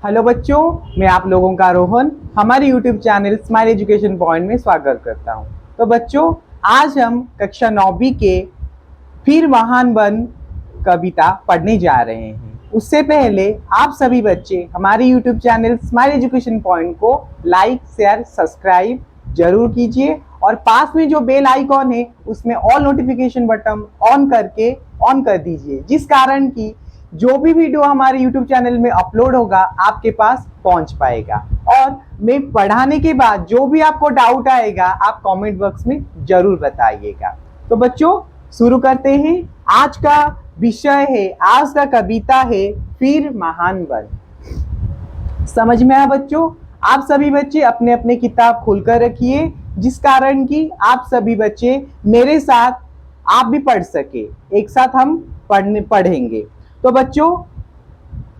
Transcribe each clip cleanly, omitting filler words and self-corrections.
Hello बच्चों, मैं आप लोगों का रोहन हमारे YouTube channel smile education point में स्वागत करता हूं। तो बच्चों, आज हम कक्षा 9वीं के फिर महान बन कविता पढ़ने जा रहे हैं। उससे पहले आप सभी बच्चे हमारे YouTube channel smile education point को लाइक, शेयर, सब्सक्राइब जरूर कीजिए और पास में जो बेल आइकॉन है उसमें ऑल नोटिफिकेशन बटन ऑन करके ऑन कर दीजिए, जिस कारण की जो भी वीडियो हमारे YouTube चैनल में अपलोड होगा आपके पास पहुंच पाएगा। और मैं पढ़ाने के बाद जो भी आपको डाउट आएगा आप कमेंट बॉक्स में जरूर बताइएगा। तो बच्चों, शुरू करते हैं। आज का विषय है, आज का कविता है फिर महान बन। समझ में आया बच्चों? आप सभी बच्चे अपने अपने किताब खोलकर रखिए, जिस कारण कि आप सभी बच्चे मेरे साथ आप भी पढ़ सके, एक साथ हम पढ़ेंगे। तो बच्चों,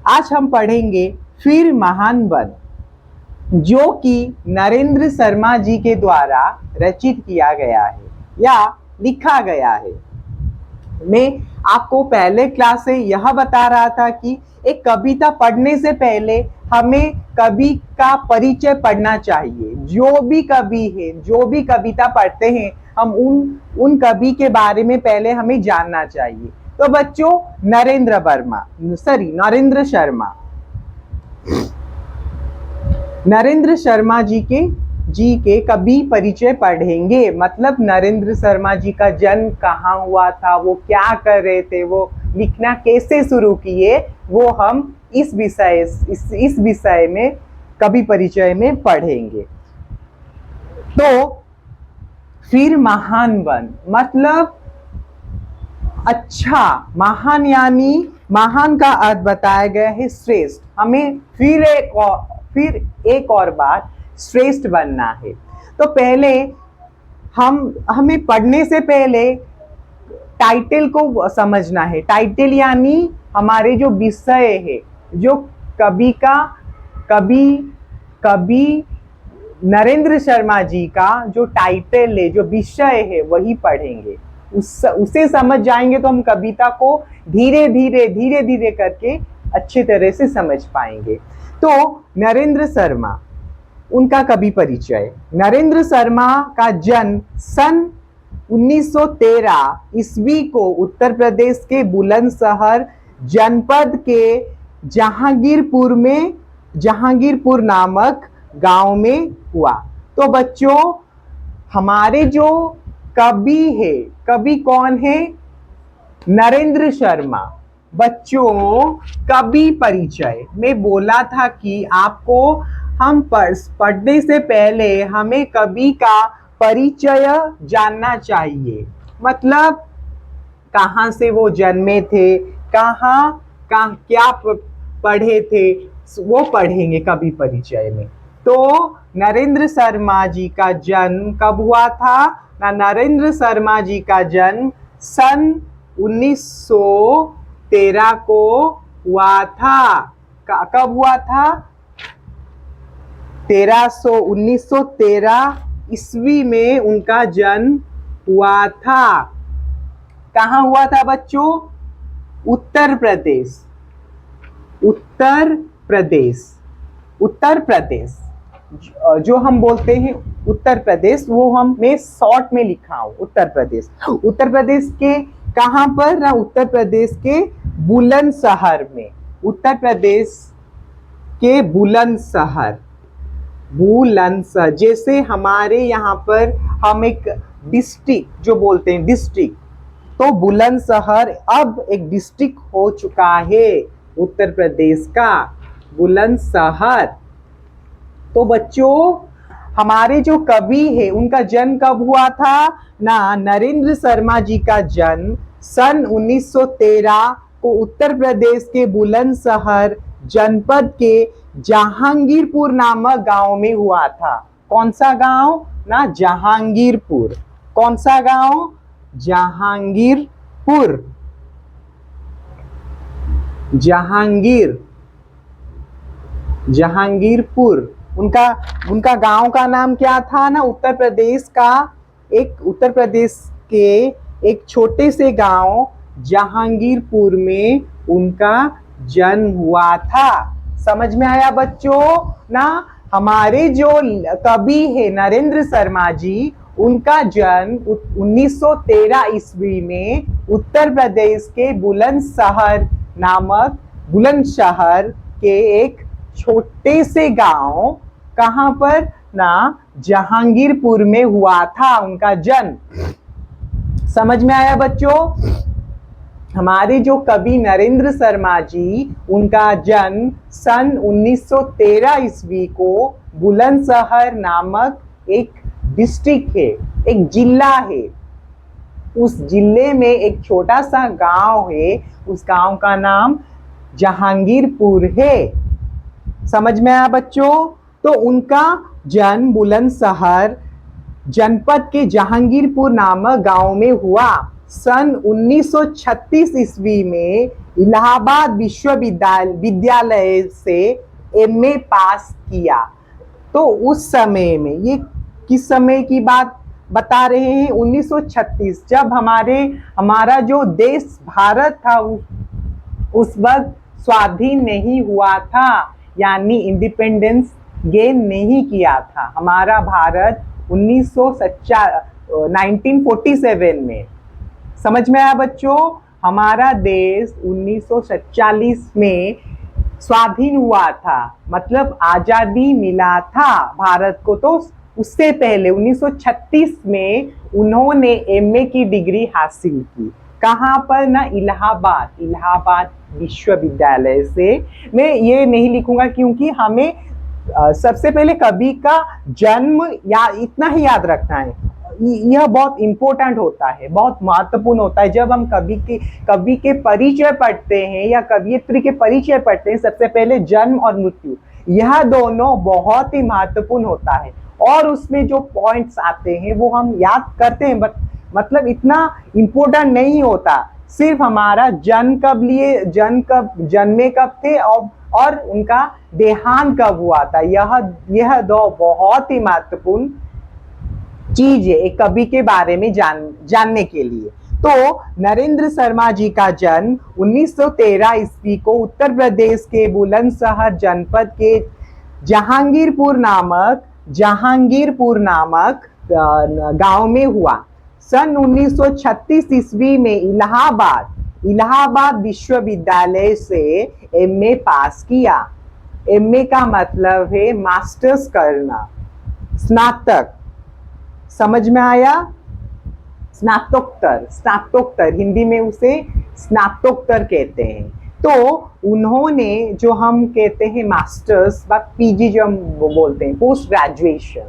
आज हम पढ़ेंगे फिर महान बन, जो कि नरेंद्र शर्मा जी के द्वारा रचित किया गया है या लिखा गया है। मैं आपको पहले क्लास से यह बता रहा था कि एक कविता पढ़ने से पहले हमें कवि का परिचय पढ़ना चाहिए। जो भी कवि है, जो भी कविता पढ़ते हैं, हम उन कवि के बारे में पहले हमें जानना चाहिए। तो बच्चों, नरेंद्र शर्मा जी के कवि परिचय पढ़ेंगे। मतलब नरेंद्र शर्मा जी का जन्म कहाँ हुआ था, वो क्या कर रहे थे, वो लिखना कैसे शुरू किए, वो हम इस विषय में कवि परिचय में पढ़ेंगे। तो फिर महान बन मतलब अच्छा, महान यानी महान का अर्थ बताया गया है श्रेष्ठ। हमें फिर एक और बार श्रेष्ठ बनना है। तो पहले हमें पढ़ने से पहले टाइटल को समझना है। टाइटल यानी हमारे जो विषय है, जो कवि नरेंद्र शर्मा जी का जो टाइटल है, जो विषय है, वही पढ़ेंगे। उसे समझ जाएंगे तो हम कविता को धीरे धीरे करके अच्छे तरह से समझ पाएंगे। तो नरेंद्र शर्मा, उनका कवि परिचय। नरेंद्र शर्मा का जन्म सन 1913 ईस्वी को उत्तर प्रदेश के बुलंदशहर जनपद के जहांगीरपुर नामक गांव में हुआ। तो बच्चों, हमारे जो कवि है, कवि कौन है? नरेंद्र शर्मा। बच्चों, कवि परिचय मैं बोला था कि आपको हम पढ़ने से पहले हमें कवि का परिचय जानना चाहिए। मतलब कहाँ से वो जन्मे थे, कहाँ क्या पढ़े थे, वो पढ़ेंगे कवि परिचय में। तो नरेंद्र शर्मा जी का जन्म कब हुआ था? नरेंद्र शर्मा जी का जन्म सन 1913 को हुआ था। कब हुआ था? 1913 ईस्वी में उनका जन्म हुआ था। कहाँ हुआ था बच्चों? उत्तर प्रदेश जो हम बोलते हैं उत्तर प्रदेश, वो मैं शॉर्ट में लिखा हूं उत्तर प्रदेश के कहां पर? ना उत्तर प्रदेश के बुलंदशहर में। उत्तर प्रदेश के बुलंदशहर, जैसे हमारे यहाँ पर हम एक डिस्ट्रिक्ट जो बोलते हैं डिस्ट्रिक्ट, तो बुलंदशहर अब एक डिस्ट्रिक्ट हो चुका है उत्तर प्रदेश का, बुलंदशहर। तो बच्चों, हमारे जो कवि है उनका जन्म कब हुआ था? नरेंद्र शर्मा जी का जन्म सन 1913 को उत्तर प्रदेश के बुलंदशहर जनपद के जहांगीरपुर नामक गांव में हुआ था। कौन सा गांव? जहांगीरपुर। कौन सा गांव? जहांगीरपुर। उनका गांव का नाम क्या था? उत्तर प्रदेश के एक छोटे से गांव जहांगीरपुर में उनका जन्म हुआ था समझ में आया बच्चों ना। हमारे जो कवि है नरेंद्र शर्मा जी, उनका जन्म 1913 ईस्वी में उत्तर प्रदेश के बुलंदशहर के एक छोटे से गांव, कहां पर ना, जहांगीरपुर में हुआ था उनका जन्म। समझ में आया बच्चों। हमारे जो कवि नरेंद्र शर्मा जी, उनका जन्म सन 1913 ईस्वी को बुलंदशहर नामक एक डिस्ट्रिक्ट है, एक जिला है, उस जिले में एक छोटा सा गांव है, उस गांव का नाम जहांगीरपुर है। समझ में आया बच्चों। तो उनका जन्म बुलंदशहर जनपद के जहांगीरपुर नामक गांव में हुआ। सन 1936 ईस्वी में इलाहाबाद विश्वविद्यालय से एमए पास किया। तो उस समय में, ये किस समय की बात बता रहे हैं, 1936, जब हमारा जो देश भारत था उस वक्त स्वाधीन नहीं हुआ था, यानी इंडिपेंडेंस गेन नहीं किया था हमारा भारत 1947 में। समझ में आया बच्चों। हमारा देश 1947 में स्वाधीन हुआ था, मतलब आजादी मिला था भारत को। तो उससे पहले 1936 में उन्होंने एमए की डिग्री हासिल की। कहाँ पर ना, इलाहाबाद विश्वविद्यालय से। मैं ये नहीं लिखूंगा क्योंकि हमें सबसे पहले कवि का जन्म या इतना ही याद रखना है। यह बहुत इंपॉर्टेंट होता है, बहुत महत्वपूर्ण होता है। जब हम कवि के परिचय पढ़ते हैं या कवियत्री के परिचय पढ़ते हैं, सबसे पहले जन्म और मृत्यु, यह दोनों बहुत ही महत्वपूर्ण होता है। और उसमें जो पॉइंट्स आते हैं वो हम याद करते हैं, मतलब इतना इम्पोर्टेंट नहीं होता। सिर्फ हमारा जन्मे कब थे और उनका देहांत कब हुआ था, यह दो बहुत ही महत्वपूर्ण चीज है एक कवि के बारे में जानने के लिए। तो नरेंद्र शर्मा जी का जन्म 1913 ईस्वी को उत्तर प्रदेश के बुलंदशहर जनपद के जहांगीरपुर नामक गांव में हुआ। सन 1936 ईस्वी में इलाहाबाद विश्वविद्यालय से एमए पास किया। एमए का मतलब है मास्टर्स करना, स्नातक। समझ में आया। स्नातकोत्तर हिंदी में उसे स्नातकोत्तर कहते हैं। तो उन्होंने, जो हम कहते हैं मास्टर्स व पीजी जो हम बोलते हैं, पोस्ट ग्रेजुएशन,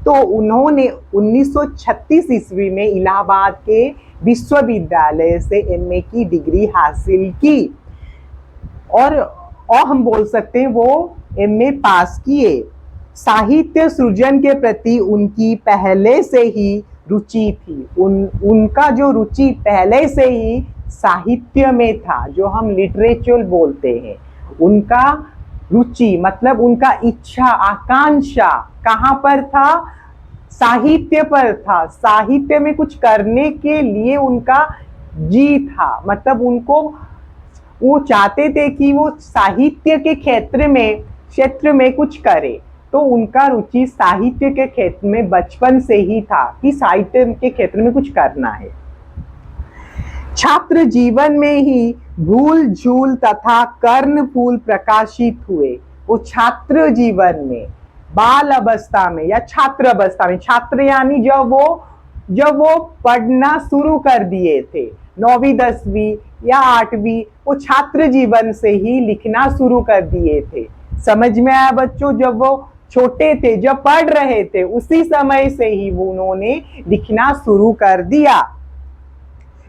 तो उन्होंने 1936 ईस्वी में इलाहाबाद के विश्वविद्यालय से एमए की डिग्री हासिल की। और हम बोल सकते हैं वो एमए पास किए। साहित्य सृजन के प्रति उनकी पहले से ही रुचि थी। उनका जो रुचि पहले से ही साहित्य में था, जो हम लिटरेचर बोलते हैं, उनका रुचि मतलब उनका इच्छा, आकांक्षा कहाँ पर था, साहित्य पर था। साहित्य में कुछ करने के लिए उनका जी था, मतलब वो चाहते थे कि वो साहित्य के क्षेत्र में कुछ करे। तो उनका रुचि साहित्य के क्षेत्र में बचपन से ही था कि साहित्य के क्षेत्र में कुछ करना है। छात्र जीवन में ही भूल झूल तथा कर्णफूल प्रकाशित हुए। वो छात्र जीवन में, बाल अवस्था में या छात्र अवस्था में, छात्र यानी जब वो पढ़ना शुरू कर दिए थे, 9वीं 10वीं या 8वीं, वो छात्र जीवन से ही लिखना शुरू कर दिए थे। समझ में आया बच्चों। जब वो छोटे थे, जब पढ़ रहे थे, उसी समय से ही वो उन्होंने लिखना शुरू कर दिया।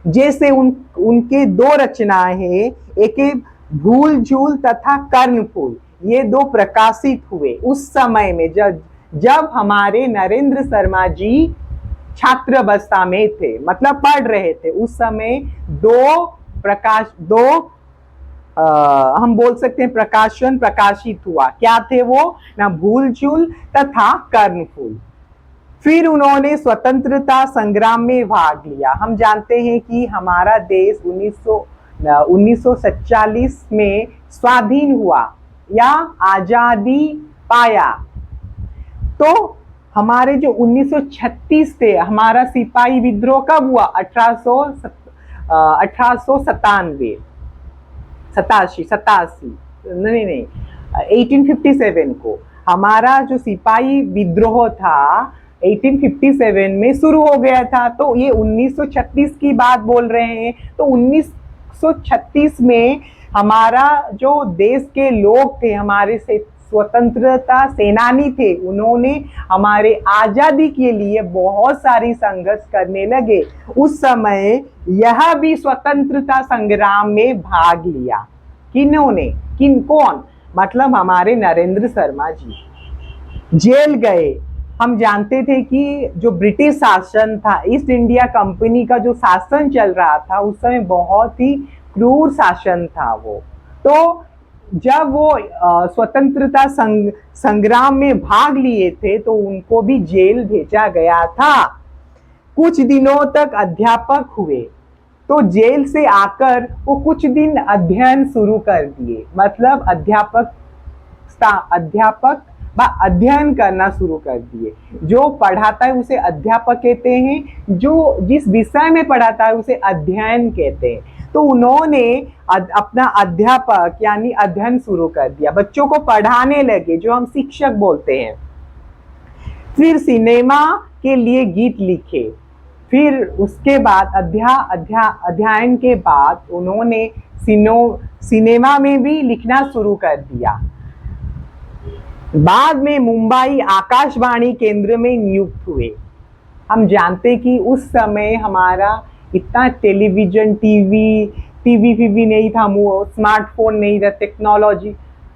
जैसे उनके 2 रचनाएं हैं, एक भूल झूल तथा कर्णफूल, ये 2 प्रकाशित हुए उस समय में जब हमारे नरेंद्र शर्मा जी छात्र अवस्था में थे, मतलब पढ़ रहे थे। उस समय 2 हम बोल सकते हैं प्रकाशन प्रकाशित हुआ। क्या थे वो ना, भूल झूल तथा कर्णफूल। फिर उन्होंने स्वतंत्रता संग्राम में भाग लिया। हम जानते हैं कि हमारा देश 1947 में स्वाधीन हुआ। या आजादी पाया। तो हमारे जो 1936 थे, हमारा सिपाही विद्रोह कब हुआ? 1897 सतासी नहीं 1857 को हमारा जो सिपाही विद्रोह था 1857 में शुरू हो गया था। तो ये 1936 की बात बोल रहे हैं। तो 1936 में हमारा जो देश के लोग थे, हमारे से स्वतंत्रता सेनानी थे, उन्होंने हमारे आजादी के लिए बहुत सारी संघर्ष करने लगे। उस समय यह भी स्वतंत्रता संग्राम में भाग लिया। किन्होंने? कौन? मतलब हमारे नरेंद्र शर्मा जी जेल गए। हम जानते थे कि जो ब्रिटिश शासन था, ईस्ट इंडिया कंपनी का जो शासन चल रहा था उस समय बहुत ही क्रूर शासन था वो। तो जब वो स्वतंत्रता संग्राम में भाग लिए थे तो उनको भी जेल भेजा गया था। कुछ दिनों तक अध्यापक हुए। तो जेल से आकर वो कुछ दिन अध्ययन शुरू कर दिए। मतलब अध्यापक अध्ययन करना शुरू कर दिए। जो पढ़ाता है उसे अध्यापक कहते हैं, जो जिस विषय में पढ़ाता है उसे अध्ययन कहते हैं। तो उन्होंने अपना अध्यापक यानी अध्ययन शुरू कर दिया, बच्चों को पढ़ाने लगे, जो हम शिक्षक बोलते हैं। फिर सिनेमा के लिए गीत लिखे। फिर उसके बाद अध्ययन के बाद उन्होंने सिनेमा में भी लिखना शुरू कर दिया। बाद में मुंबई आकाशवाणी केंद्र में नियुक्त हुए। हम जानते कि उस समय हमारा इतना टेलीविजन टीवी नहीं था, स्मार्टफोन नहीं था,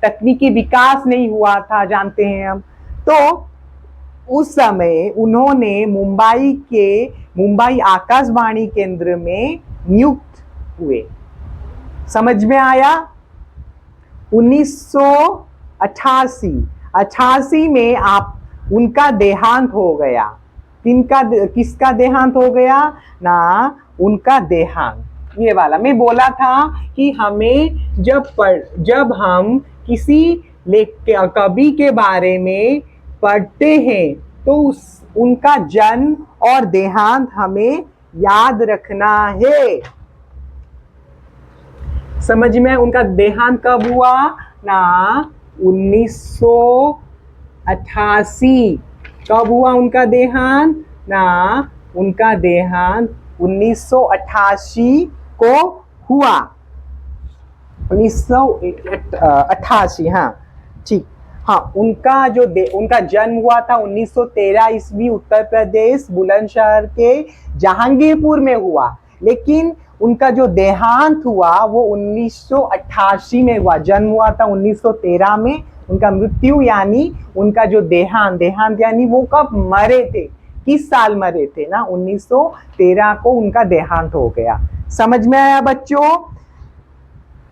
तकनीकी विकास नहीं हुआ था, जानते हैं हम। तो उस समय उन्होंने मुंबई आकाशवाणी केंद्र में नियुक्त हुए। समझ में आया? 1988 में उनका देहांत हो गया। किसका देहांत हो गया ना? उनका देहांत। ये वाला मैं बोला था कि हमें जब हम किसी कवि के बारे में पढ़ते हैं तो उनका जन्म और देहांत हमें याद रखना है। समझ में? उनका देहांत कब हुआ ना? 1988। कब हुआ उनका देहांत ना? उनका देहांत 1988 को हुआ। 1988, हाँ ठीक। हाँ, उनका जन्म हुआ था 1913 ईस्वी उत्तर प्रदेश बुलंदशहर के जहांगीरपुर में हुआ। लेकिन उनका जो देहांत हुआ वो 1988 में हुआ। जन्म हुआ था 1913 में, उनका मृत्यु यानी उनका जो देहांत यानी वो कब मरे थे, किस साल मरे थे ना? 1913 को उनका देहांत हो गया। समझ में आया बच्चों?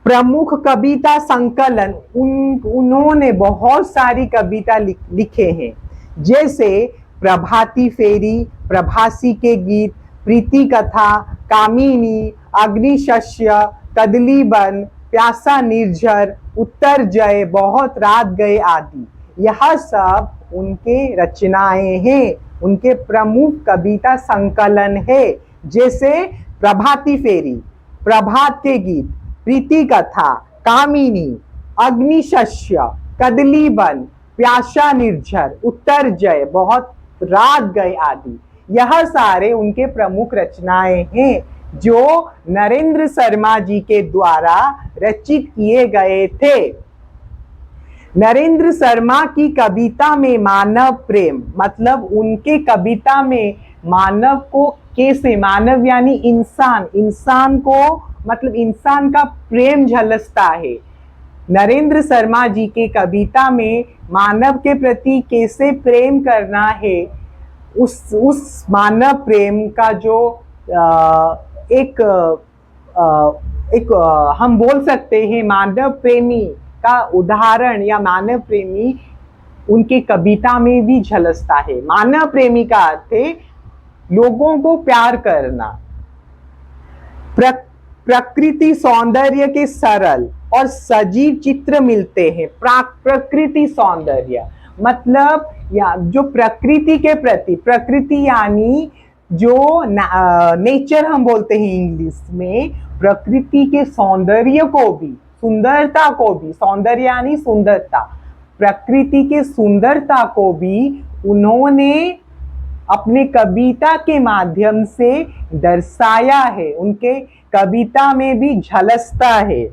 प्रमुख कविता संकलन, उन्होंने बहुत सारी कविता लिखे हैं, जैसे प्रभाती फेरी, प्रभासी के गीत, प्रीति कथा, कामिनी, अग्निशस्य, कदलीबन, प्यासा निर्झर, उत्तर जय, बहुत रात गए आदि। यह सब उनके रचनाएं हैं, उनके प्रमुख कविता संकलन है। जैसे प्रभाती फेरी, प्रभात के गीत, प्रीति कथा, कामिनी, अग्निशस्य, कदलीबन, प्यासा निर्झर, उत्तर जय, बहुत रात गए आदि। यह सारे उनके प्रमुख रचनाएं हैं जो नरेंद्र शर्मा जी के द्वारा रचित किए गए थे। नरेंद्र शर्मा की कविता में मानव प्रेम, मतलब उनके कविता में मानव को कैसे, मानव यानी इंसान को, मतलब इंसान का प्रेम झलकता है। नरेंद्र शर्मा जी के कविता में मानव के प्रति कैसे प्रेम करना है, उस मानव प्रेम का जो एक हम बोल सकते हैं मानव प्रेमी का उदाहरण, या मानव प्रेमी उनके कविता में भी झलकता है। मानव प्रेमी का अर्थ है लोगों को प्यार करना, प्रकृति सौंदर्य के सरल और सजीव चित्र मिलते हैं। प्रकृति सौंदर्य मतलब या जो प्रकृति के प्रति, प्रकृति यानी जो नेचर हम बोलते हैं इंग्लिश में, प्रकृति के सौंदर्य को भी, सुंदरता को भी, सौंदर्य यानी सुंदरता, प्रकृति के सुंदरता को भी उन्होंने अपने कविता के माध्यम से दर्शाया है। उनके कविता में भी झलसता है।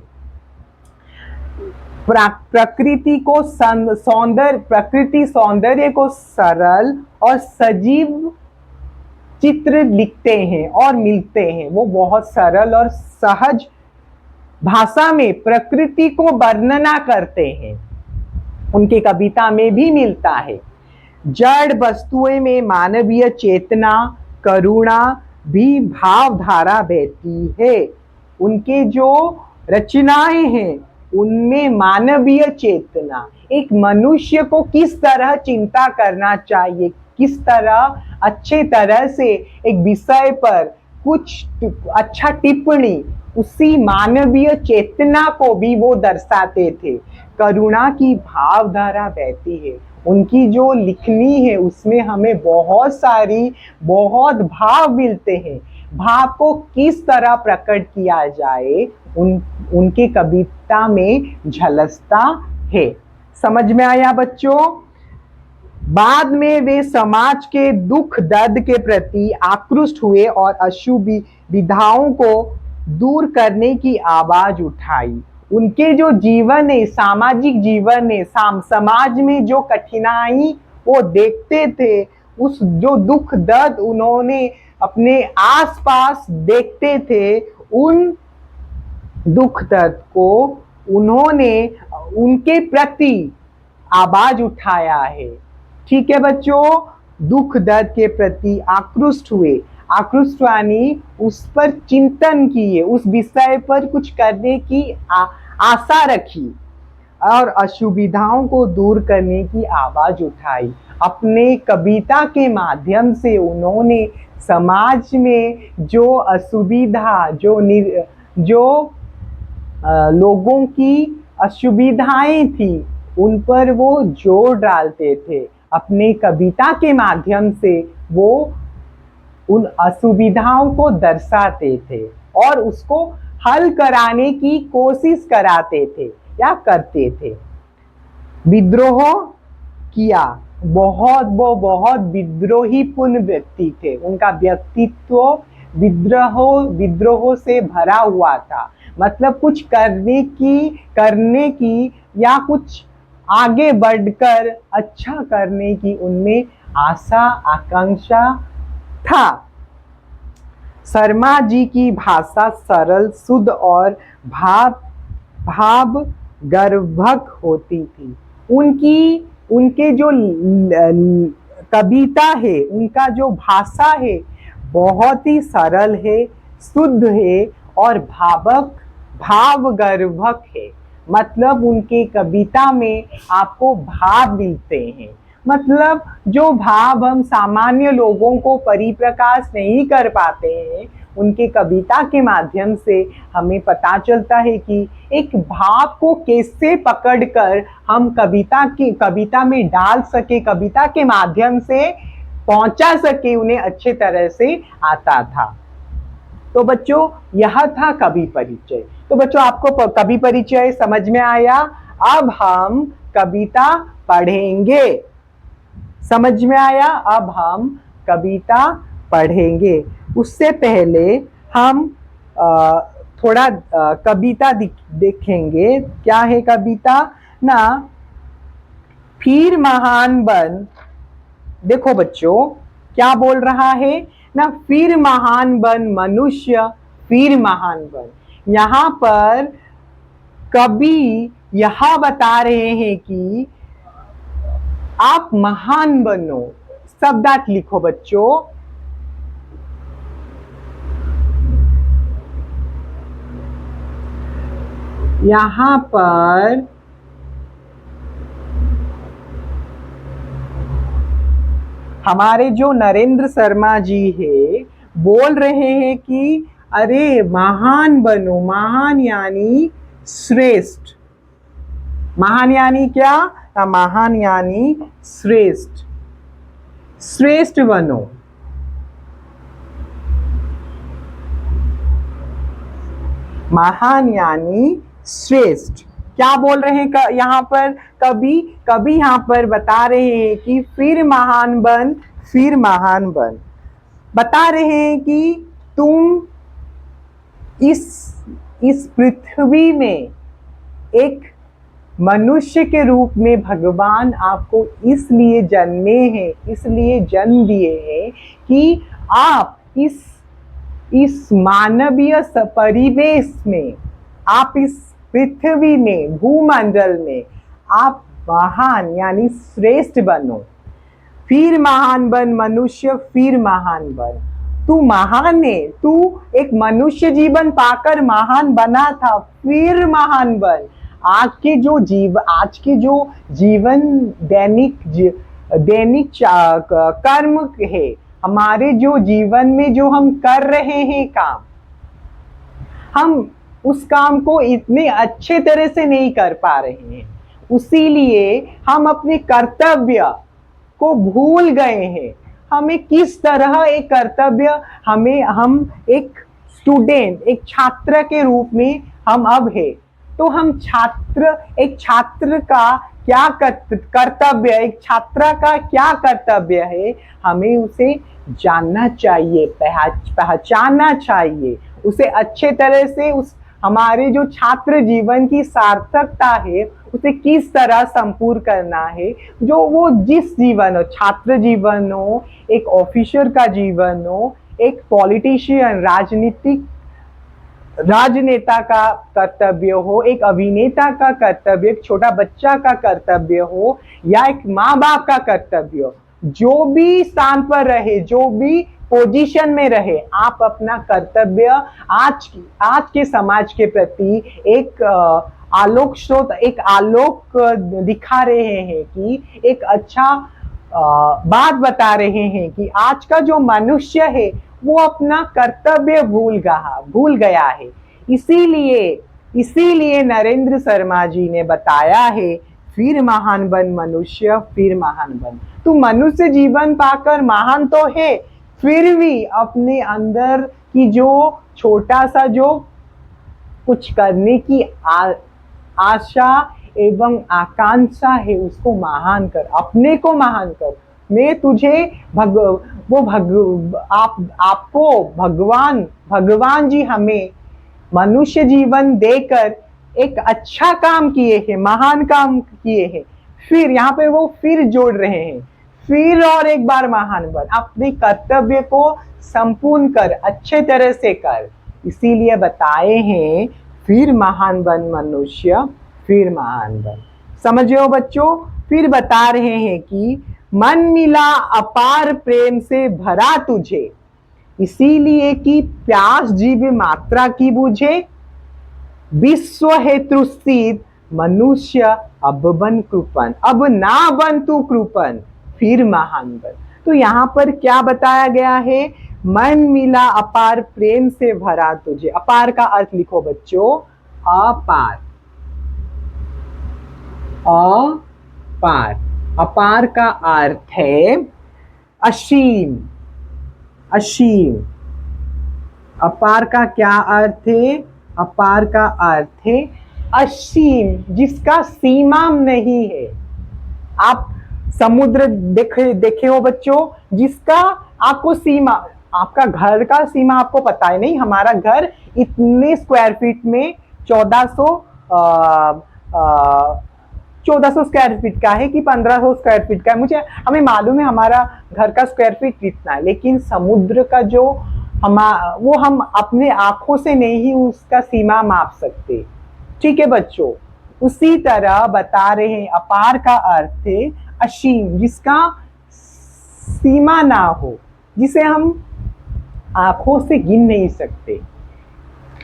प्रकृति को प्रकृति सौंदर्य को सरल और सजीव चित्र लिखते हैं और मिलते हैं। वो बहुत सरल और सहज भाषा में प्रकृति को वर्णना करते हैं, उनके कविता में भी मिलता है। जड़ वस्तुएं में मानवीय चेतना, करुणा भी भावधारा बहती है। उनके जो रचनाएं हैं उनमें मानवीय चेतना, एक मनुष्य को किस तरह चिंता करना चाहिए, किस तरह अच्छे तरह से एक विषय पर कुछ अच्छा टिप्पणी, उसी मानवीय चेतना को भी वो दर्शाते थे। करुणा की भावधारा बहती है। उनकी जो लिखनी है उसमें हमें बहुत भाव मिलते हैं। भाव को किस तरह प्रकट किया जाए उनके कविता में झलसता है। समझ में आया बच्चों? बाद में वे समाज के दुख दर्द के प्रति आकृष्ट हुए और असुविधाओं को दूर करने की आवाज उठाई। उनके जो जीवन है, सामाजिक जीवन है, समाज में जो कठिनाई वो देखते थे, उस जो दुख दर्द उन्होंने अपने आसपास देखते थे, उन दुख दर्द को उन्होंने उनके प्रति आवाज उठाया है। ठीक है बच्चों, दुख दर्द के प्रति आकृष्ट हुए, आकृष्ट यानी उस पर चिंतन किए, उस विषय पर कुछ करने की आशा रखी और असुविधाओं को दूर करने की आवाज उठाई। अपने कविता के माध्यम से उन्होंने समाज में जो असुविधा, जो लोगों की असुविधाएं थी, उन पर वो जोर डालते थे। अपने कविता के माध्यम से वो उन असुविधाओं को दर्शाते थे और उसको हल कराने की कोशिश कराते थे या करते थे। विद्रोह किया, वो बहुत विद्रोहीपूर्ण व्यक्ति थे। उनका व्यक्तित्व विद्रोह से भरा हुआ था। मतलब कुछ करने की या कुछ आगे बढ़कर अच्छा करने की उनमें आशा आकांक्षा था। शर्मा जी की भाषा सरल, शुद्ध और भाव गर्भक होती थी। उनके जो कविता है, उनका जो भाषा है बहुत ही सरल है, शुद्ध है और भाव गर्भक है। मतलब उनके कविता में आपको भाव मिलते हैं। मतलब जो भाव हम सामान्य लोगों को परिप्रकाश नहीं कर पाते हैं, उनके कविता के माध्यम से हमें पता चलता है कि एक भाव को कैसे पकड़कर हम कविता में डाल सके, कविता के माध्यम से पहुंचा सके, उन्हें अच्छे तरह से आता था। तो बच्चों यह था कवि परिचय। तो बच्चों आपको कवि परिचय समझ में आया। अब हम कविता पढ़ेंगे। समझ में आया? अब हम कविता पढ़ेंगे। उससे पहले हम थोड़ा कविता देखेंगे। क्या है कविता ना? फिर महान बन। देखो बच्चों क्या बोल रहा है ना, फिर महान बन मनुष्य, फिर महान बन। यहाँ पर कवि यह बता रहे हैं कि आप महान बनो। शब्दार्थ लिखो बच्चों। यहाँ पर हमारे जो नरेंद्र शर्मा जी है बोल रहे हैं कि अरे महान बनो। महान यानी श्रेष्ठ। महान यानी क्या? महान यानी श्रेष्ठ। श्रेष्ठ बनो। महान यानी श्रेष्ठ। क्या बोल रहे हैं यहाँ पर? कभी कभी यहाँ पर बता रहे हैं कि फिर महान बन, फिर महान बन। बता रहे हैं कि तुम इस पृथ्वी में एक मनुष्य के रूप में भगवान आपको इसलिए जन्मे हैं, इसलिए जन्म दिए हैं कि आप इस मानवीय परिवेश में, आप इस पृथ्वी में, भूमंडल में आप महान यानी श्रेष्ठ बनो। फिर महान बन मनुष्य, फिर महान बन। तू महान है, तू एक मनुष्य जीवन पाकर महान बना था, फिर महान बन। आज के जो जीवन दैनिक कर्म है, हमारे जो जीवन में जो हम कर रहे हैं काम, हम उस काम को इतने अच्छे तरह से नहीं कर पा रहे हैं, इसीलिए हम अपने कर्तव्य को भूल गए हैं। हमें किस तरह एक कर्तव्य, हम एक स्टूडेंट, एक छात्र के रूप में हम अब है, तो हम एक छात्र का क्या कर्तव्य, एक छात्रा का क्या कर्तव्य है, हमें उसे जानना चाहिए, पहचानना चाहिए, उसे अच्छे तरह से हमारे जो छात्र जीवन की सार्थकता है उसे किस तरह संपूर्ण करना है। जो वो जिस जीवन हो, छात्र जीवन हो, एक ऑफिसर का जीवन हो, एक पॉलिटिशियन, राजनेता का कर्तव्य हो, एक अभिनेता का कर्तव्य, एक छोटा बच्चा का कर्तव्य हो, या एक माँ बाप का कर्तव्य हो, जो भी स्थान पर रहे, जो भी पोजीशन में रहे, आप अपना कर्तव्य आज के समाज के प्रति एक आलोक स्रोत, एक आलोक दिखा रहे हैं कि एक अच्छा बात बता रहे हैं कि आज का जो मनुष्य है वो अपना कर्तव्य भूल गया है। इसीलिए नरेंद्र शर्मा जी ने बताया है, फिर महान बन मनुष्य, फिर महान बन। तू मनुष्य जीवन पाकर महान तो है, फिर भी अपने अंदर की जो छोटा सा जो कुछ करने की आशा एवं आकांक्षा है उसको महान कर, अपने को महान कर। मैं तुझे आपको भगवान जी हमें मनुष्य जीवन देकर एक अच्छा काम किए हैं, महान काम किए हैं। फिर यहाँ पे वो फिर जोड़ रहे हैं, फिर और एक बार महान बन, अपने कर्तव्य को संपूर्ण कर, अच्छे तरह से कर। इसीलिए बताए हैं फिर महान बन मनुष्य, फिर महान बन। समझो बच्चों, फिर बता रहे हैं कि मन मिला अपार प्रेम से भरा तुझे, इसीलिए कि प्यास जीव मात्रा की बुझे, विश्व है तृषित मनुष्य अब बन कृपन, अब ना बन तू कृपन, फिर महान बन। तो यहाँ पर क्या बताया गया है? मन मिला अपार प्रेम से भरा तुझे। अपार का अर्थ लिखो बच्चों, अपार। अपार, अपार का अर्थ है असीम। असीम, अपार का क्या अर्थ है? अपार का अर्थ है असीम, जिसका सीमा नहीं है। आप समुद्र देखे हो बच्चों, जिसका आपको सीमा, आपका घर का सीमा आपको पता है नहीं, हमारा घर इतने स्क्वायर फीट में 1400 स्क्वायर फीट का है कि 1500 स्क्वायर फीट का है, हमें मालूम है हमारा घर का स्क्वायर फीट कितना है। लेकिन समुद्र का जो वो हम अपने आंखों से नहीं उसका सीमा माप सकते। ठीक है बच्चों, उसी तरह बता रहे हैं अपार का अर्थ है असीम, जिसका सीमा ना हो, जिसे हम आंखों से गिन नहीं सकते,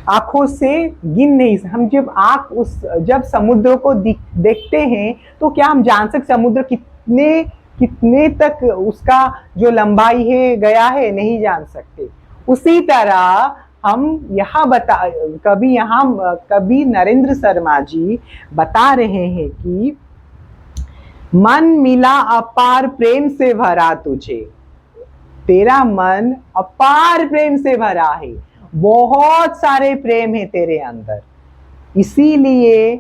आंखों से गिन नहीं। हम जब समुद्र को देखते हैं तो क्या हम जान सकते समुद्र कितने तक उसका जो लंबाई है गया है? नहीं जान सकते। उसी तरह हम कवि नरेंद्र शर्मा जी बता रहे हैं कि मन मिला अपार प्रेम से भरा तुझे, तेरा मन अपार प्रेम से भरा है, बहुत सारे प्रेम है तेरे अंदर, इसीलिए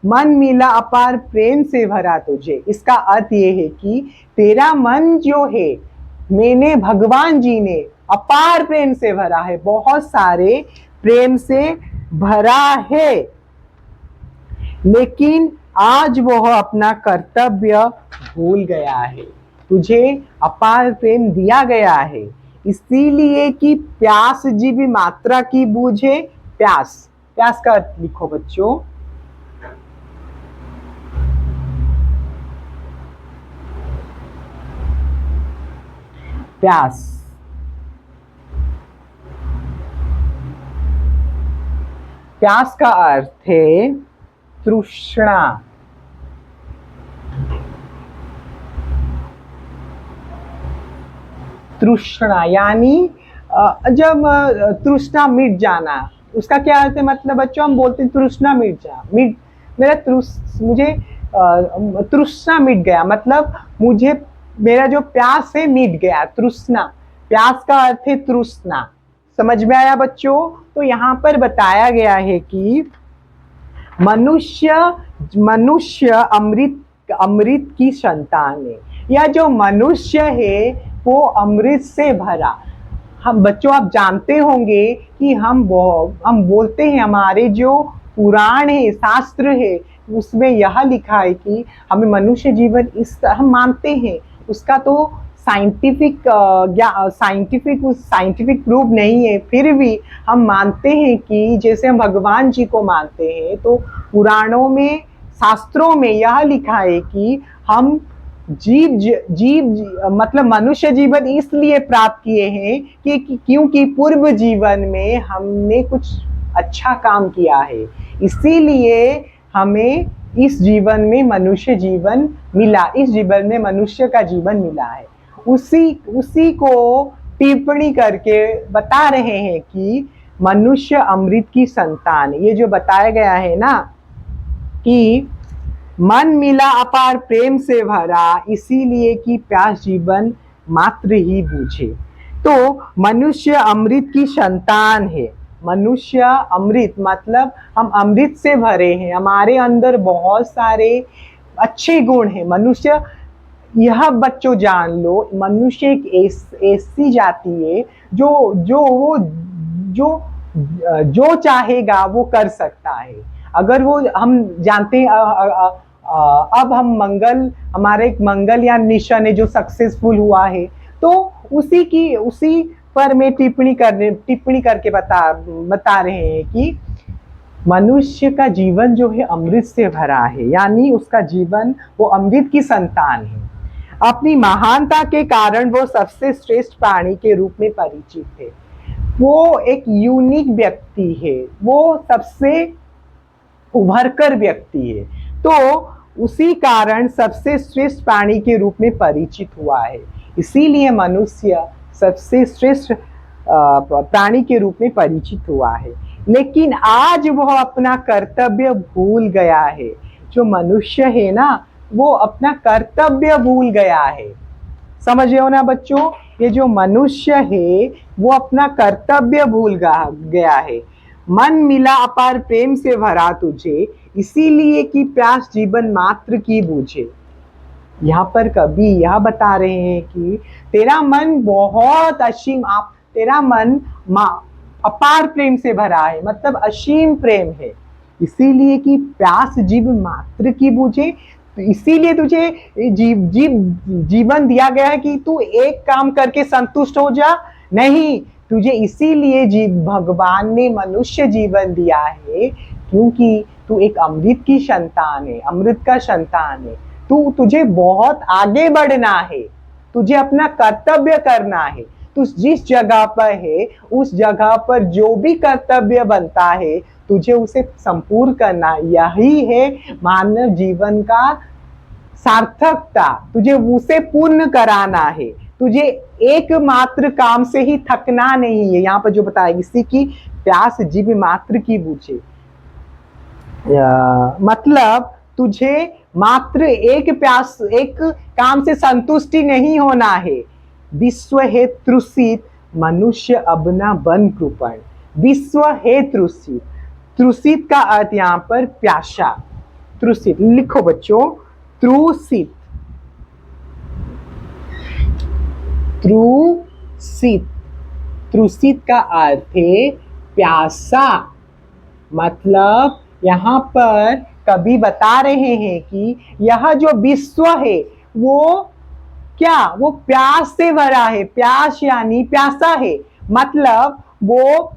मन मिला अपार प्रेम से भरा तुझे। इसका अर्थ ये है कि तेरा मन जो है मैंने भगवान जी ने अपार प्रेम से भरा है, बहुत सारे प्रेम से भरा है, लेकिन आज वह अपना कर्तव्य भूल गया है। तुझे अपार प्रेम दिया गया है इसीलिए कि प्यास जीवी मात्रा की बूझे। प्यास, प्यास का अर्थ लिखो बच्चों। प्यास, प्यास का अर्थ है तृष्णा। तृष्णा यानी जब तृष्णा मिट जाना, उसका क्या अर्थ है? मतलब बच्चों हम बोलते हैं तृष्णा मिट जा, मुझे तृष्णा मिट गया, मतलब मुझे मेरा जो प्यास है मिट गया। तृष्णा, प्यास का अर्थ है तृष्णा। समझ में आया बच्चों? तो यहाँ पर बताया गया है कि मनुष्य अमृत की संतान है, या जो मनुष्य है वो अमृत से भरा। हम बच्चों आप जानते होंगे कि हम बोलते हैं, हमारे जो पुराण है, शास्त्र है, उसमें यह लिखा है कि हमें मनुष्य जीवन हम मानते हैं, उसका तो साइंटिफिक प्रूफ नहीं है, फिर भी हम मानते हैं कि जैसे हम भगवान जी को मानते हैं, तो पुराणों में, शास्त्रों में यह लिखा है कि हम मतलब मनुष्य जीवन इसलिए प्राप्त किए हैं कि क्योंकि पूर्व जीवन में हमने कुछ अच्छा काम किया है, इसीलिए हमें इस जीवन में मनुष्य जीवन मिला, इस जीवन में मनुष्य का जीवन मिला है। उसी को टिप्पणी करके बता रहे हैं कि मनुष्य अमृत की संतान। ये जो बताया गया है ना कि मन मिला अपार प्रेम से भरा, इसीलिए कि प्यास जीवन मात्र ही बूझे। तो मनुष्य अमृत की संतान है। मनुष्य अमृत मतलब हम अमृत से भरे हैं, हमारे अंदर बहुत सारे अच्छे गुण हैं। मनुष्य, यह बच्चों जान लो, मनुष्य एक ऐसी जाति है जो चाहेगा वो कर सकता है। अगर वो, हम जानते हैं अब हम हमारा एक मंगलयान मिशन है जो सक्सेसफुल हुआ है, तो उसी पर मैं टिप्पणी करके बता रहे हैं कि मनुष्य का जीवन जो है अमृत से भरा है, यानी उसका जीवन वो अमृत की संतान है। अपनी महानता के कारण वो सबसे श्रेष्ठ प्राणी के रूप में परिचित है। वो एक यूनिक व्यक्ति है, वो सबसे उभरकर व्यक्ति है, तो उसी कारण सबसे श्रेष्ठ प्राणी के रूप में परिचित हुआ है। इसीलिए मनुष्य सबसे श्रेष्ठ प्राणी के रूप में परिचित हुआ है। लेकिन आज वह अपना कर्तव्य भूल गया है। जो मनुष्य है ना, वो अपना कर्तव्य भूल गया है। समझ रहे हो ना बच्चों? ये जो मनुष्य है वो अपना कर्तव्य भूल गया है। मन मिला अपार प्रेम से भरा तुझे, इसीलिए कि प्यास जीवन मात्र की बूझे। यहाँ पर कवि यह बता रहे हैं कि तेरा मन बहुत असीम, तेरा मन अपार प्रेम से भरा है, मतलब असीम प्रेम है, इसीलिए कि प्यास जीव मात्र की बूझे। तो इसीलिए तुझे जीवन दिया गया है कि तू एक काम करके संतुष्ट हो जा, नहीं, तुझे इसीलिए भगवान ने मनुष्य जीवन दिया है क्योंकि तू एक अमृत की संतान है, अमृत का संतान है। तुझे बहुत आगे बढ़ना है, तुझे अपना कर्तव्य करना है। तू जिस जगह पर है उस जगह पर जो भी कर्तव्य बनता है तुझे उसे संपूर्ण करना, यही है मानव जीवन का सार्थकता, तुझे उसे पूर्ण कराना है। तुझे एकमात्र काम से ही थकना नहीं है। यहाँ पर जो बताया, इसी की प्यास जीभ मात्र की बूझे, मतलब तुझे मात्र एक काम से संतुष्टि नहीं होना है। विश्व है तृषित, मनुष्य अब न बन कृपण। विश्व है तृषित, तृषित का अर्थ यहाँ पर प्यासा। तृषित लिखो बच्चों, तृषित, तृषित, तृषित का अर्थ है प्यासा। मतलब यहाँ पर कवि बता रहे हैं कि यह जो विश्व है वो क्या, वो प्यास से भरा है। प्यास यानी प्यासा है, मतलब वो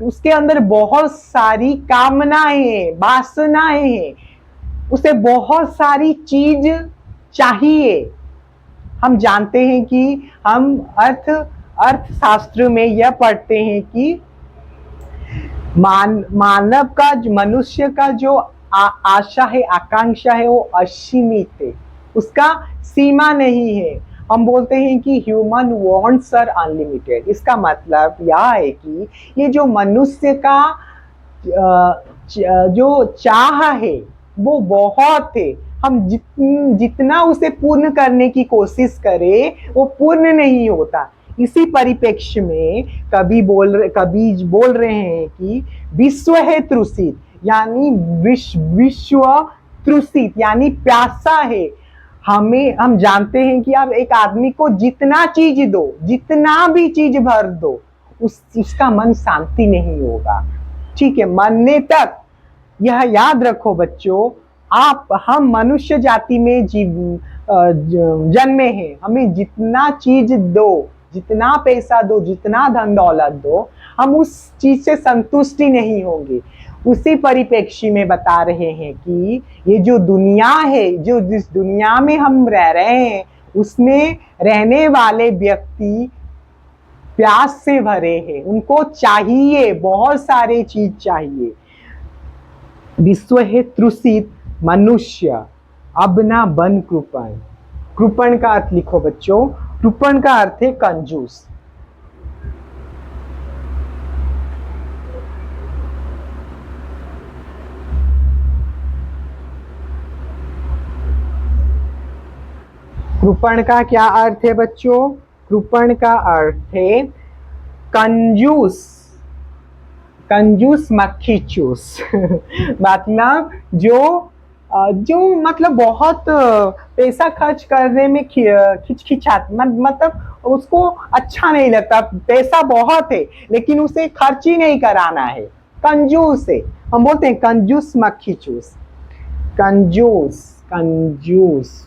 उसके अंदर बहुत सारी कामनाएं हैं, वासनाएं हैं, उसे बहुत सारी चीज चाहिए। हम जानते हैं कि हम अर्थशास्त्र में यह पढ़ते हैं कि मानव का, मनुष्य का जो आशा है, आकांक्षा है, वो असीमित है, उसका सीमा नहीं है। हम बोलते हैं कि ह्यूमन वांट्स आर अनलिमिटेड। इसका मतलब यह है कि ये जो मनुष्य का जो चाह है वो बहुत है। हम जितना उसे पूर्ण करने की कोशिश करें वो पूर्ण नहीं होता। इसी परिप्रेक्ष्य में कवि बोल रहे हैं कि विश्व है तृषित, यानी विश्व तृषित यानी प्यासा है। हम जानते हैं कि अब एक आदमी को जितना चीज दो, जितना भी चीज भर दो, उसका मन शांति नहीं होगा। ठीक है, मरने तक यह याद रखो बच्चों, हम मनुष्य जाति में जन्मे हैं। हमें जितना चीज दो, जितना पैसा दो, जितना धन दौलत दो, हम उस चीज से संतुष्टि नहीं होंगे। उसी परिप्रेक्ष्य में बता रहे हैं कि ये जो दुनिया है, जो जिस दुनिया में हम रह रहे हैं, उसमें रहने वाले व्यक्ति प्यास से भरे हैं। उनको चाहिए, बहुत सारे चीज चाहिए। विश्व है तृषित, मनुष्य अब ना बन कृपण। कृपण का अर्थ लिखो बच्चों, कृपण का अर्थ है कंजूस। कृपण का क्या अर्थ है बच्चों? कृपण का अर्थ है कंजूस, कंजूस मक्खी चूस। मतलब जो मतलब बहुत पैसा खर्च करने में खिचखिचात, मतलब उसको अच्छा नहीं लगता। पैसा बहुत है लेकिन उसे खर्च ही नहीं कराना है, कंजूस है। हम बोलते हैं कंजूस मक्खी चूस। कंजूस, कंजूस,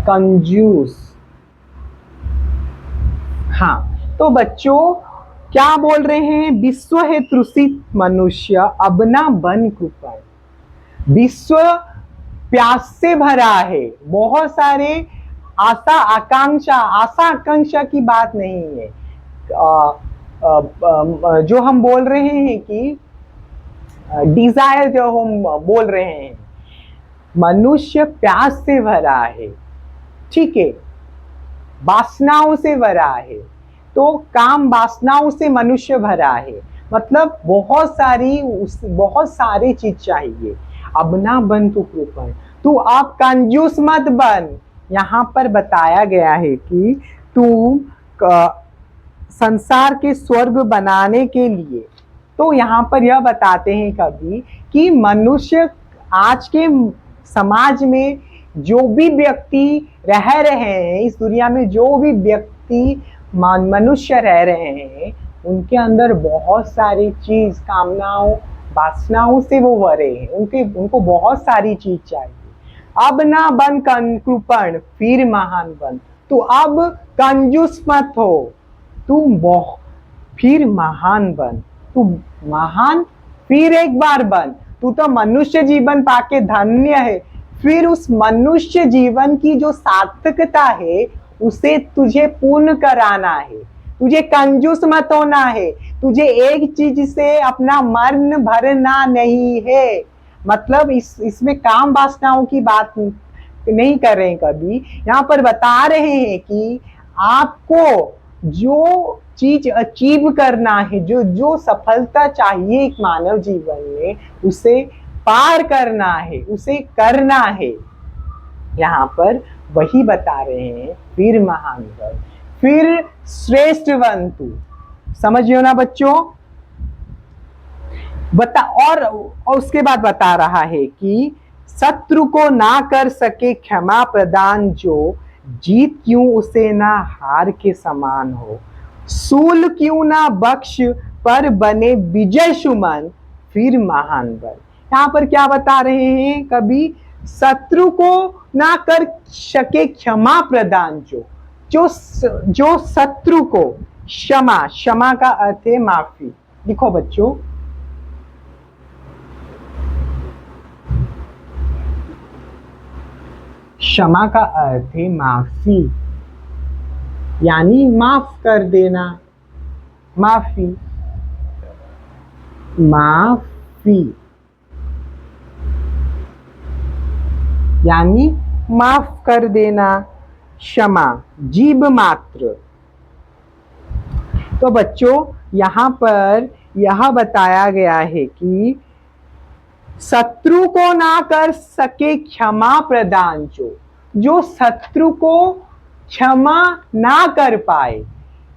कंजूस। हाँ, तो बच्चों क्या बोल रहे हैं? विश्व है तृषित, मनुष्य अब ना बन कृपण। विश्व प्यास से भरा है, बहुत सारे आशा आकांक्षा की बात नहीं है। जो हम बोल रहे हैं कि डिजायर, जो हम बोल रहे हैं, मनुष्य प्यास से भरा है। ठीक है, वासनाओं से भरा है। तो काम वासनाओं से मनुष्य भरा है, मतलब बहुत सारी चीज चाहिए। अब ना बन तू कृपण, तू आप कंजूस मत बन। यहाँ पर बताया गया है कि तू संसार के स्वर्ग बनाने के लिए, तो यहाँ पर यह बताते हैं कवि कि मनुष्य आज के समाज में जो भी व्यक्ति रह रहे हैं, इस दुनिया में जो भी व्यक्ति मनुष्य रह रहे हैं, उनके अंदर बहुत सारी चीज, कामनाओं, वासनाओं से वो भरे हैं। उनको बहुत सारी चीज चाहिए। अब ना बन कृपण, फिर महान बन। तू अब कंजूस मत हो, तू फिर महान बन। तू महान फिर एक बार बन। तू तो मनुष्य जीवन पाके धन्य है, फिर उस मनुष्य जीवन की जो सार्थकता है उसे तुझे पूर्ण कराना है। तुझे कंजूस मत होना है। तुझे एक चीज से अपना मन भरना नहीं है। मतलब इसमें काम वासनाओं की बात नहीं कर रहे हैं कभी, यहाँ पर बता रहे हैं कि आपको जो चीज अचीव करना है, जो जो सफलता चाहिए एक मानव जीवन में, उसे पार करना है, उसे करना है। यहाँ पर वही बता रहे हैं, फिर महान बन, फिर श्रेष्ठ बन तू। समझियो ना बच्चों। और उसके बाद बता रहा है कि शत्रु को ना कर सके क्षमा प्रदान, जो जीत क्यों उसे ना हार के समान हो, सूल क्यों ना बख्श पर बने विजय सुमन, फिर महान बन। यहाँ पर क्या बता रहे हैं कभी, शत्रु को ना कर सके क्षमा प्रदान, जो शत्रु को, क्षमा का अर्थ है माफी। लिखो बच्चों, क्षमा का अर्थ है माफी, यानी माफ कर देना, माफी, माफी यानी माफ कर देना, क्षमा, जीव मात्र। तो बच्चों यहाँ पर यह बताया गया है कि शत्रु को ना कर सके क्षमा प्रदान, जो शत्रु को क्षमा ना कर पाए,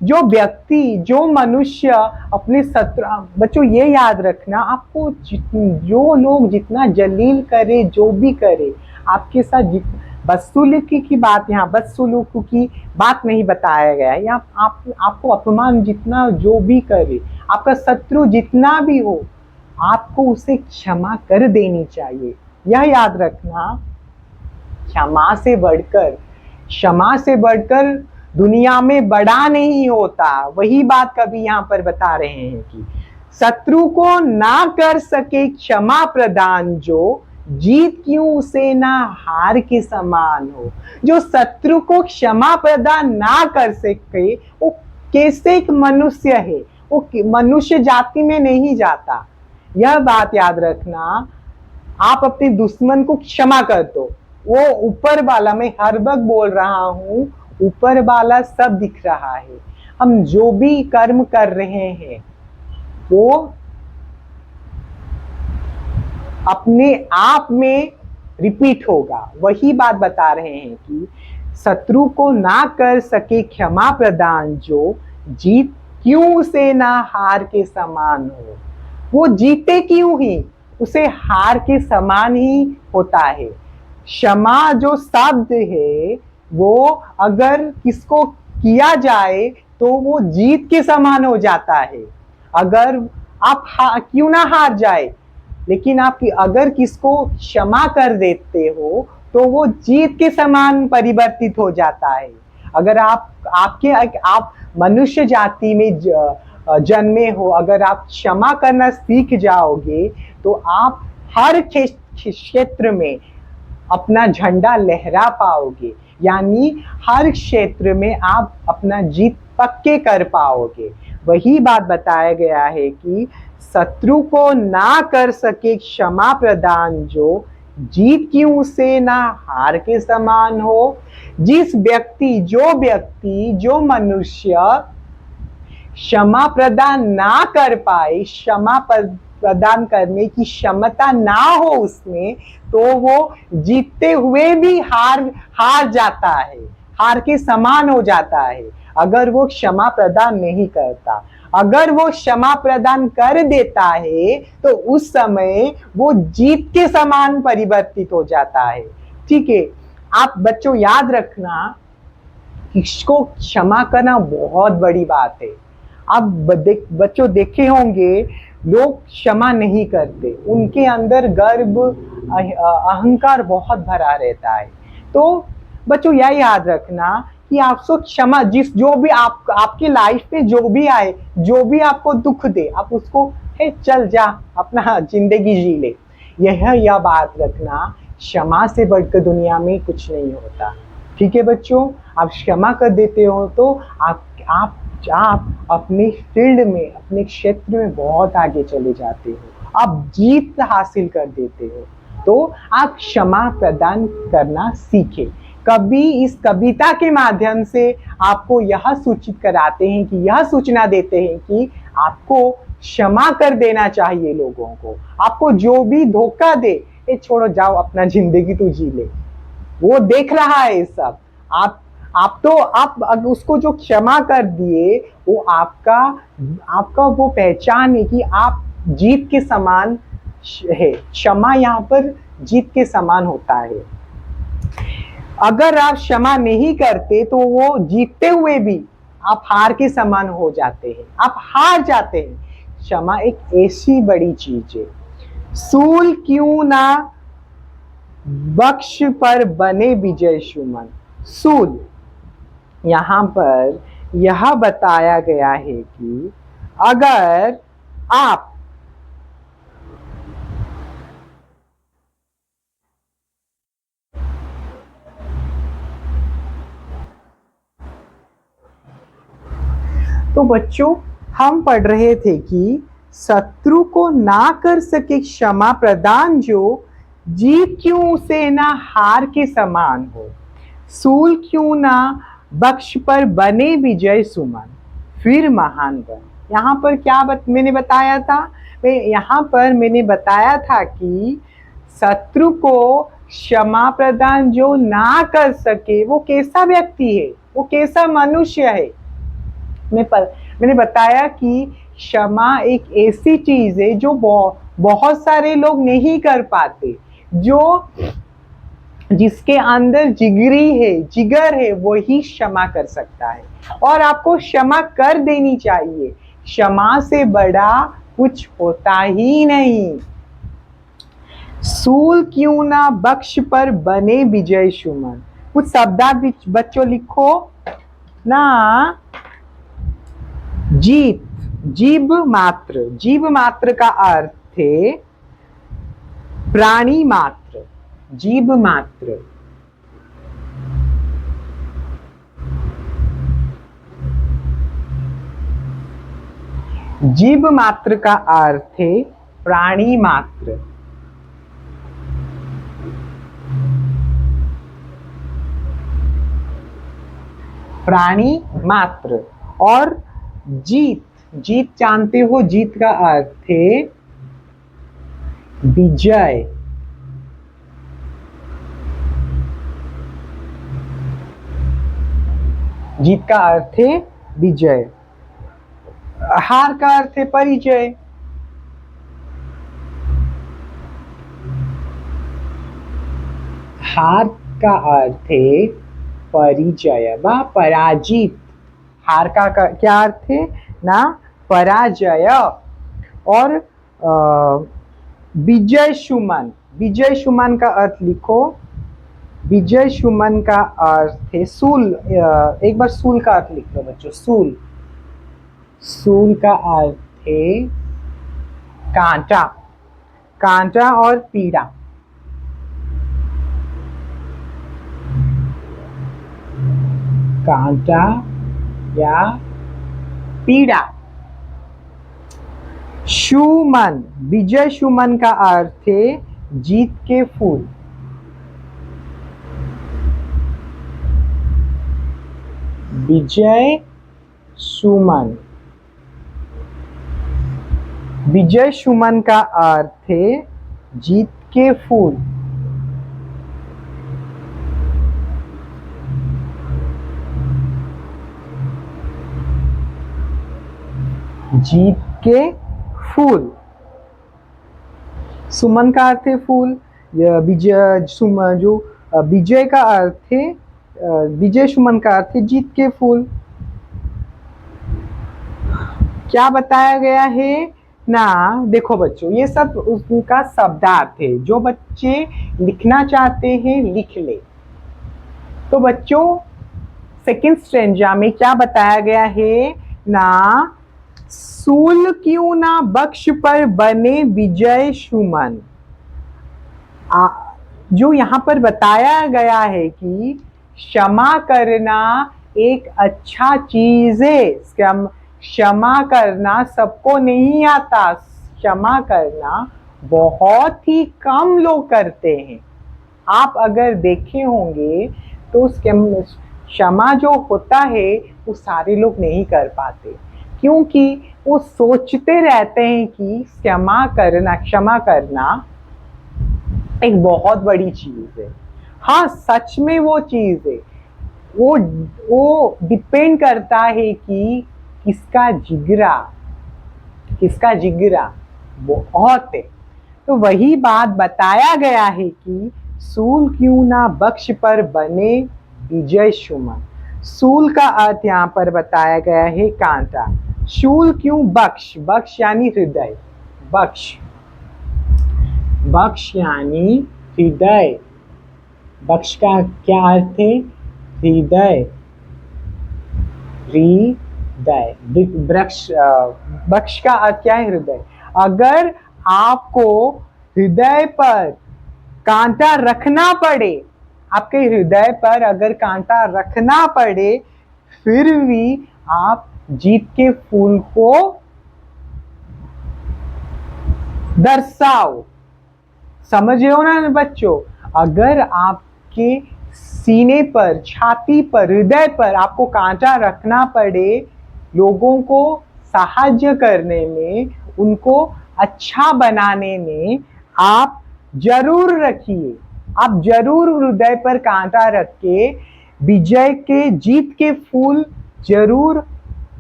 जो व्यक्ति, जो मनुष्य अपने शत्रु, बच्चों ये याद रखना, आपको जो लोग जितना जलील करे, जो भी करे आपके साथ, बदसलूकी की बात, यहाँ बदसलूकी की बात नहीं बताया गया है। यहाँ आपको अपमान जितना जो भी करे, आपका शत्रु जितना भी हो, आपको उसे क्षमा कर देनी चाहिए। यह याद रखना, क्षमा से बढ़कर दुनिया में बड़ा नहीं होता। वही बात कभी यहाँ पर बता रहे हैं कि शत्रु को ना कर सके क्षमा प्रदान, जो जीत क्यों उसे ना हार के समान हो। जो शत्रु को क्षमा प्रदान ना कर सके, वो कैसे एक मनुष्य है, वो मनुष्य जाति में नहीं जाता। यह बात याद रखना, आप अपने दुश्मन को क्षमा कर दो, वो ऊपर वाला, मैं हर वक्त बोल रहा हूँ, ऊपर वाला सब दिख रहा है। हम जो भी कर्म कर रहे हैं वो अपने आप में रिपीट होगा। वही बात बता रहे हैं कि शत्रु को ना कर सके क्षमा प्रदान, जो जीत क्यों उसे ना हार के समान हो। वो जीते क्यों ही, उसे हार के समान ही होता है। क्षमा जो शब्द है, वो अगर किसको किया जाए तो वो जीत के समान हो जाता है। अगर आप क्यों ना हार जाए, लेकिन आप अगर किसको क्षमा कर देते हो तो वो जीत के समान परिवर्तित हो जाता है। अगर आप मनुष्य जाति में जन्मे हो, अगर आप क्षमा करना सीख जाओगे तो आप हर क्षेत्र में अपना झंडा लहरा पाओगे, यानी हर क्षेत्र में आप अपना जीत पक्के कर पाओगे। वही बात बताया गया है कि शत्रु को ना कर सके क्षमा प्रदान, जो जीत क्यों उसे ना हार के समान हो। जो मनुष्य क्षमा प्रदान ना कर पाए, क्षमा प्रदान करने की क्षमता ना हो उसमें, तो वो जीतते हुए भी हार जाता है, हार के समान हो जाता है अगर वो क्षमा प्रदान नहीं करता। अगर वो क्षमा प्रदान कर देता है तो उस समय वो जीत के समान परिवर्तित हो जाता है। ठीक है, आप बच्चों याद रखना, इसको क्षमा करना बहुत बड़ी बात है। आप बच्चों देखे होंगे, लोग क्षमा नहीं करते, उनके अंदर गर्व, अहंकार बहुत भरा रहता है। तो बच्चों यह याद रखना कि आपको क्षमा, जो भी आपके लाइफ में जो भी आए, जो भी आपको दुख दे, आप उसको चल जा अपना जिंदगी जी ले। यह बात रखना, क्षमा से बढ़कर दुनिया में कुछ नहीं होता। ठीक है बच्चों, आप क्षमा कर देते हो तो आप अपने फील्ड में, अपने क्षेत्र में बहुत आगे चले जाते हो, आप जीत हासिल कर देते हो। तो आप क्षमा प्रदान करना सीखें। कवि इस कविता के माध्यम से आपको यह सूचित कराते हैं कि यह सूचना देते हैं कि आपको क्षमा कर देना चाहिए लोगों को। आपको जो भी धोखा दे, ये छोड़ो, जाओ अपना जिंदगी तू जी ले, वो देख रहा है सब। आप उसको जो क्षमा कर दिए, वो आपका वो पहचान है कि आप जीत के समान है। क्षमा यहाँ पर जीत के समान होता है। अगर आप क्षमा नहीं करते तो वो जीतते हुए भी आप हार के समान हो जाते हैं, आप हार जाते हैं। क्षमा एक ऐसी बड़ी चीज है। सूल क्यों ना बख्श पर बने विजय सुमन। सूल यहाँ पर यह बताया गया है कि अगर आप तो बच्चों, हम पढ़ रहे थे कि शत्रु को ना कर सके क्षमा प्रदान, जो जीत क्यों से ना हार के समान हो। सूल क्यों ना बख्श पर बने विजय सुमन, फिर महान बन। यहाँ पर क्या मैंने बताया था? यहाँ पर मैंने बताया था कि शत्रु को क्षमा प्रदान जो ना कर सके, वो कैसा व्यक्ति है, वो कैसा मनुष्य है। मैंने बताया कि क्षमा एक ऐसी चीज है जो बहुत सारे लोग नहीं कर पाते। जो जिसके अंदर जिगर है वही क्षमा कर सकता है, और आपको क्षमा कर देनी चाहिए। क्षमा से बड़ा कुछ होता ही नहीं। सूल क्यों ना बख्श पर बने विजय सुमन। कुछ शब्द बच्चों लिखो ना। जीत, जीव मात्र का अर्थ है प्राणी मात्र, जीव मात्र। जीव मात्र का अर्थ है प्राणी मात्र। प्राणी मात्र। और जीत जानते हो, जीत का अर्थ है विजय। जीत का अर्थ है विजय। हार का अर्थ है परिचय। हार का अर्थ है परिचय व पराजित। हार का क्या अर्थ है ना? पराजय। और विजय सुमन, विजय सुमन का अर्थ लिखो। विजय सुमन का अर्थ है सूल। एक बार सूल का अर्थ लिख लो बच्चों। सूल का अर्थ है कांटा, कांटा और पीड़ा। कांटा या पीड़ा। सुमन, विजय सुमन का अर्थ है जीत के फूल। विजय सुमन, विजय सुमन का अर्थ है जीत के फूल। जीत के फूल। सुमन का अर्थ है फूल। विजय सुमन, जो विजय का अर्थ है, विजय सुमन का अर्थ है जीत के फूल। क्या बताया गया है ना? देखो बच्चों, ये सब उनका शब्दार्थ है। जो बच्चे लिखना चाहते हैं लिख ले। तो बच्चों, सेकंड स्ट्रेंजा में क्या बताया गया है ना? सूल क्यों ना बख्श पर बने विजय सुमन। जो यहाँ पर बताया गया है कि क्षमा करना एक अच्छा चीज है। क्षमा करना सबको नहीं आता। क्षमा करना बहुत ही कम लोग करते हैं। आप अगर देखे होंगे तो क्षमा जो होता है वो सारे लोग नहीं कर पाते, क्योंकि वो सोचते रहते हैं कि क्षमा करना एक बहुत बड़ी चीज है। हाँ, सच में वो चीज है। वो वो डिपेंड करता है कि किसका जिगरा बहुत है। तो वही बात बताया गया है कि सूल क्यों ना बख्श पर बने विजय सुमन। सूल का अर्थ यहाँ पर बताया गया है कांटा। शूल क्यों बख्श यानी हृदय, बख्श यानी हृदय। बख्श का क्या अर्थ है? हृदय, बख्श का अर्थ क्या है? हृदय। अगर आपको हृदय पर कांटा रखना पड़े, आपके हृदय पर अगर कांटा रखना पड़े, फिर भी आप जीत के फूल को दर्शाओ। समझ रहे हो ना बच्चों? अगर आपके सीने पर, छाती पर, हृदय पर आपको कांटा रखना पड़े, लोगों को सहायता करने में, उनको अच्छा बनाने में, आप जरूर रखिए। आप जरूर हृदय पर कांटा रख के विजय के, जीत के फूल जरूर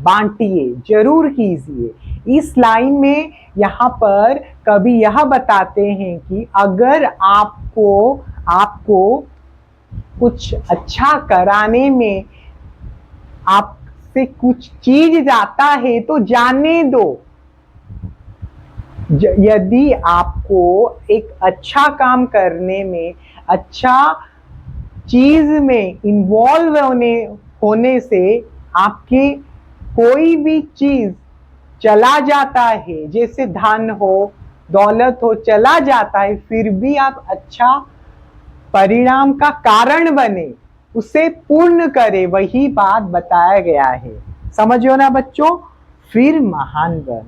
बांटिए, जरूर कीजिए। इस लाइन में यहाँ पर कवि यह बताते हैं कि अगर आपको कुछ अच्छा कराने में आपसे कुछ चीज जाता है तो जाने दो। यदि आपको एक अच्छा काम करने में, अच्छा चीज में इन्वॉल्व होने से आपकी कोई भी चीज चला जाता है, जैसे धन हो, दौलत हो, चला जाता है, फिर भी आप अच्छा परिणाम का कारण बने, उसे पूर्ण करे, वही बात बताया गया है। समझो ना बच्चों? फिर महान बन,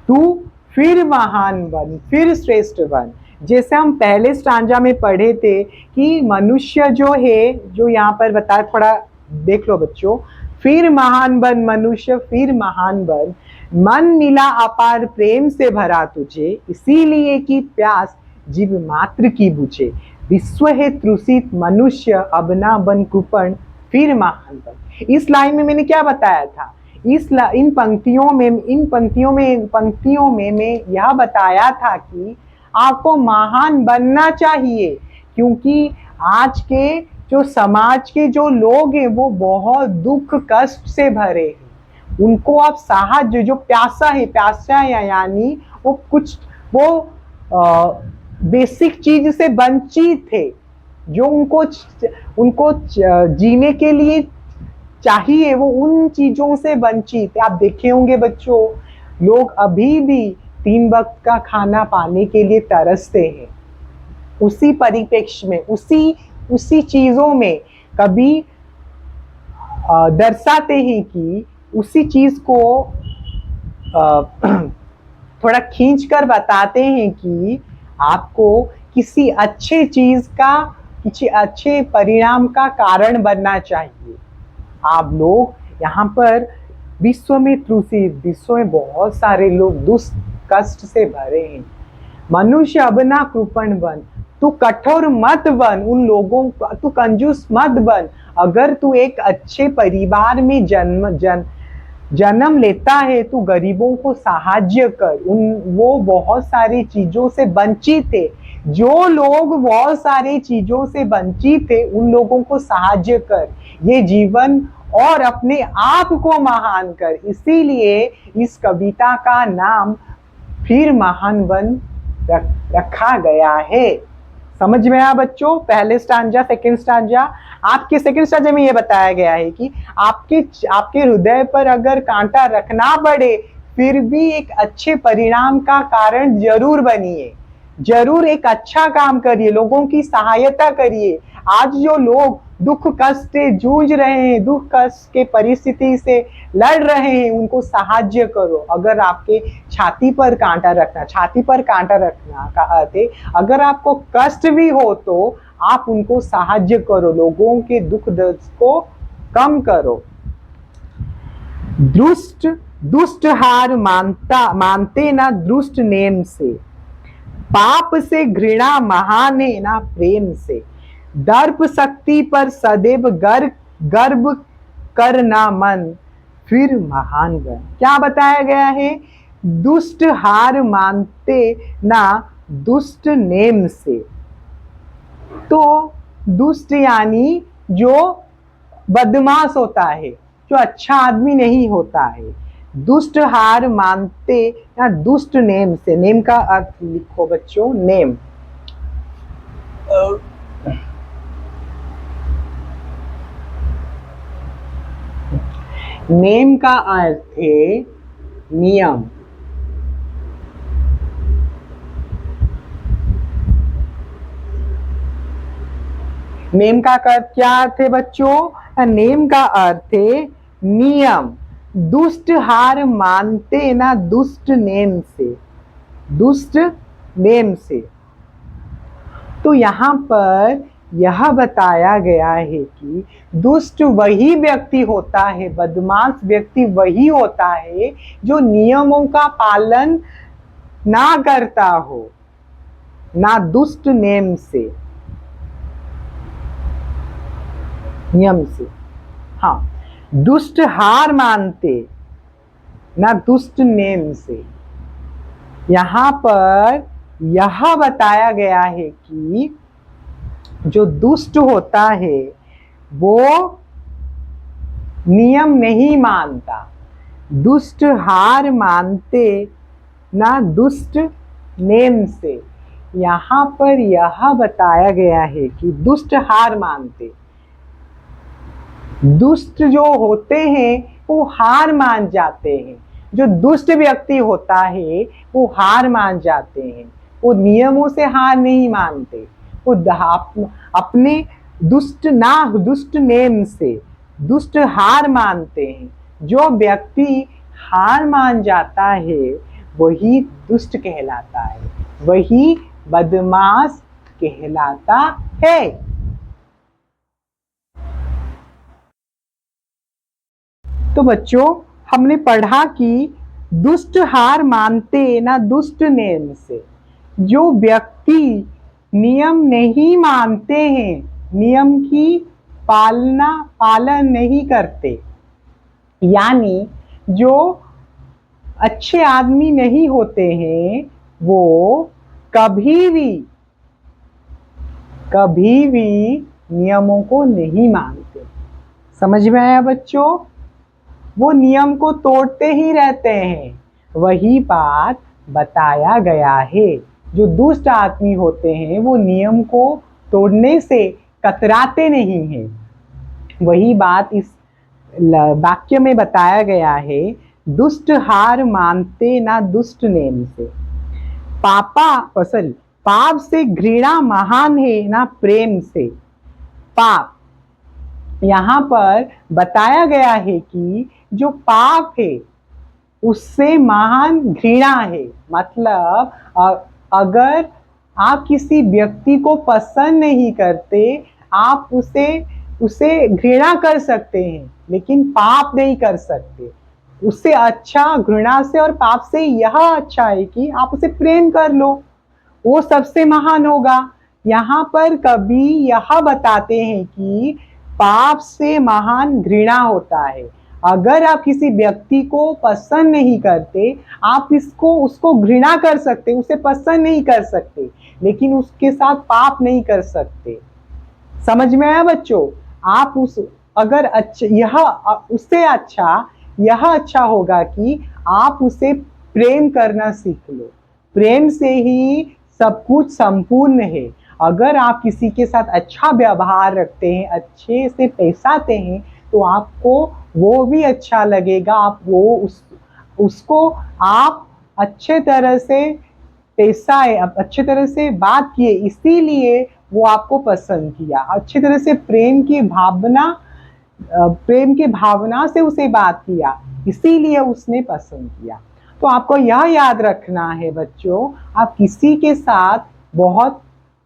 तू फिर महान बन, फिर श्रेष्ठ बन। जैसे हम पहले स्टांजा में पढ़े थे कि मनुष्य जो है, जो यहाँ पर बताया, थोड़ा देख लो बच्चों। फिर महान बन मनुष्य, फिर महान बन, मन मिला अपार प्रेम से भरा तुझे, इसीलिए कि प्यास जीव मात्र की बुझे। विश्व है तृषित मनुष्य, अब ना बन कृपण, फिर महान बन। इस लाइन में मैंने क्या बताया था? इन पंक्तियों में मैं यह बताया था कि आपको महान बनना चाहिए, क्योंकि आज के जो समाज के जो लोग हैं वो बहुत दुख कष्ट से भरे हैं। उनको आप साहाय्य, जो प्यासा है यानी वो बेसिक चीज से वंचित थे, जो उनको जीने के लिए चाहिए, वो उन चीजों से वंचित है। आप देखे होंगे बच्चों, लोग अभी भी 3 वक्त का खाना पाने के लिए तरसते हैं। उसी परिप्रेक्ष्य में, उसी चीजों में कभी दर्शाते हैं कि उसी चीज को थोड़ा खींच कर बताते हैं कि आपको किसी अच्छे चीज का, किसी अच्छे परिणाम का कारण बनना चाहिए। आप लोग यहाँ पर विश्व में तृषित, विश्व में बहुत सारे लोग दुष्ट कष्ट से भरे हैं। मनुष्य अब ना कृपण बन, तू कठोर मत बन, उन लोगों, तू कंजूस मत बन। अगर तू एक अच्छे परिवार में जन्म लेता है, तू गरीबों को सहायता कर। वो बहुत सारी चीजों से वंचित है। जो लोग बहुत सारी चीजों से वंचित है, उन लोगों को सहायता कर, ये जीवन और अपने आप को महान कर। इसीलिए इस कविता का नाम फिर महान बन रखा गया है। समझ में आया बच्चों? पहले स्टांजा, सेकंड स्टांजा। आपके सेकंड स्टांजा में ये बताया गया है कि आपके हृदय पर अगर कांटा रखना पड़े, फिर भी एक अच्छे परिणाम का कारण जरूर बनिए, जरूर एक अच्छा काम करिए, लोगों की सहायता करिए। आज जो लोग दुख कष्ट से जूझ रहे हैं, दुख कष्ट के परिस्थिति से लड़ रहे हैं, उनको सहायता करो। अगर आपके छाती पर कांटा रखना का अर्थ है अगर आपको कष्ट भी हो तो आप उनको सहायता करो, लोगों के दुख दर्द को कम करो। दुष्ट हार मानते ना दुष्ट नेम से, पाप से घृणा महान है ना प्रेम से, दर्प शक्ति पर सदैव गर्व करना मन, फिर महान बन। क्या बताया गया है? दुष्ट हार मानते ना दुष्ट नेम से। तो दुष्ट यानी जो बदमाश होता है, जो अच्छा आदमी नहीं होता है। दुष्ट हार मानते ना दुष्ट नेम से। नेम का अर्थ लिखो बच्चों, नेम। नेम का अर्थ है नियम। नेम का क्या अर्थ है बच्चों? नेम का अर्थ है नियम। दुष्ट हार मानते ना दुष्ट नेम से, दुष्ट नेम से। तो यहाँ पर यह बताया गया है कि दुष्ट वही व्यक्ति होता है, बदमाश व्यक्ति वही होता है जो नियमों का पालन ना करता हो, ना दुष्ट नेम से, नियम से। हाँ, दुष्ट हार मानते ना दुष्ट नेम से। यहाँ पर यह बताया गया है कि जो दुष्ट होता है वो नियम नहीं मानता। दुष्ट हार मानते ना दुष्ट नेम से। यहाँ पर यह बताया गया है कि दुष्ट हार मानते, दुष्ट जो होते हैं वो हार मान जाते हैं। जो दुष्ट व्यक्ति होता है वो हार मान जाते हैं, वो नियमों से हार नहीं मानते, वो अपने दुष्ट नेम से दुष्ट हार मानते हैं। जो व्यक्ति हार मान जाता है वही दुष्ट कहलाता है, वही बदमाश कहलाता है। तो बच्चों, हमने पढ़ा कि दुष्ट हार मानते ना दुष्ट नेम से। जो व्यक्ति नियम नहीं मानते हैं, नियम की पालन नहीं करते, यानी जो अच्छे आदमी नहीं होते हैं, वो कभी भी नियमों को नहीं मानते। समझ में आया बच्चों? वो नियम को तोड़ते ही रहते हैं। वही बात बताया गया है। जो दुष्ट आदमी होते हैं वो नियम को तोड़ने से कतराते नहीं हैं। वही बात इस वाक्य में बताया गया है, दुष्ट हार मानते ना दुष्ट नेम से। पाप से घृणा महान है ना प्रेम से। पाप, यहाँ पर बताया गया है कि जो पाप है उससे महान घृणा है। मतलब अगर आप किसी व्यक्ति को पसंद नहीं करते, आप उसे घृणा कर सकते हैं, लेकिन पाप नहीं कर सकते। उससे अच्छा, घृणा से और पाप से यह अच्छा है कि आप उसे प्रेम कर लो, वो सबसे महान होगा। यहाँ पर कवि यह बताते हैं कि पाप से महान घृणा होता है। अगर आप किसी व्यक्ति को पसंद नहीं करते, आप उसको घृणा कर सकते, उसे पसंद नहीं कर सकते, लेकिन उसके साथ पाप नहीं कर सकते। समझ में आया बच्चों? आप अगर उससे यह अच्छा होगा कि आप उसे प्रेम करना सीख लो। प्रेम से ही सब कुछ संपूर्ण है। अगर आप किसी के साथ अच्छा व्यवहार रखते हैं, अच्छे से पेश आते हैं, तो आपको वो भी अच्छा लगेगा। उसको आप अच्छे तरह से पेश आए, अच्छे तरह से बात किए, इसीलिए वो आपको पसंद किया, अच्छी तरह से प्रेम की भावना से उसे बात किया, इसीलिए उसने पसंद किया। तो आपको यह याद रखना है बच्चों, आप किसी के साथ बहुत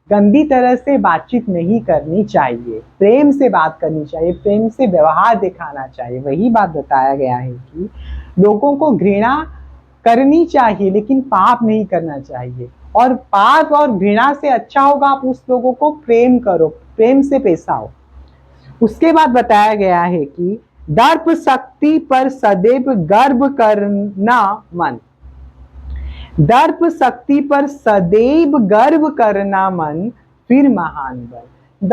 गंदी तरह से बातचीत नहीं करनी चाहिए, प्रेम से बात करनी चाहिए, प्रेम से व्यवहार दिखाना चाहिए। वही बात बताया गया है कि लोगों को घृणा करनी चाहिए लेकिन पाप नहीं करना चाहिए, और पाप और घृणा से अच्छा होगा आप उस लोगों को प्रेम करो, प्रेम से पेश आओ। उसके बाद बताया गया है कि दर्प शक्ति पर सदैव गर्व करना मन। दर्प शक्ति पर सदैव गर्व करना मन, फिर महान बन।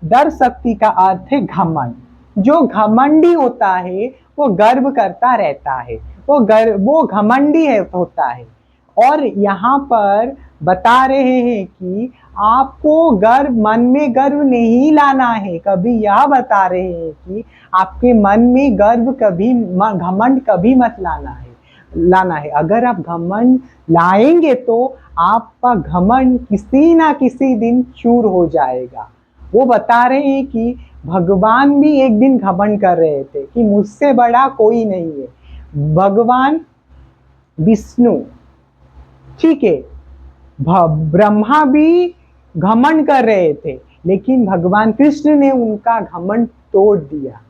दर्प शक्ति का अर्थ है घमंड। जो घमंडी होता है वो गर्व करता रहता है, वो घमंडी होता है। और यहाँ पर बता रहे हैं कि आपको मन में गर्व नहीं लाना है, कभी यह बता रहे हैं कि आपके मन में घमंड कभी मत लाना है। अगर आप घमंड लाएंगे तो आपका घमंड किसी ना किसी दिन चूर हो जाएगा। वो बता रहे हैं कि भगवान भी एक दिन घमंड कर रहे थे कि मुझसे बड़ा कोई नहीं है। भगवान विष्णु, ठीक है, ब्रह्मा भी घमंड कर रहे थे, लेकिन भगवान कृष्ण ने उनका घमंड तोड़ दिया।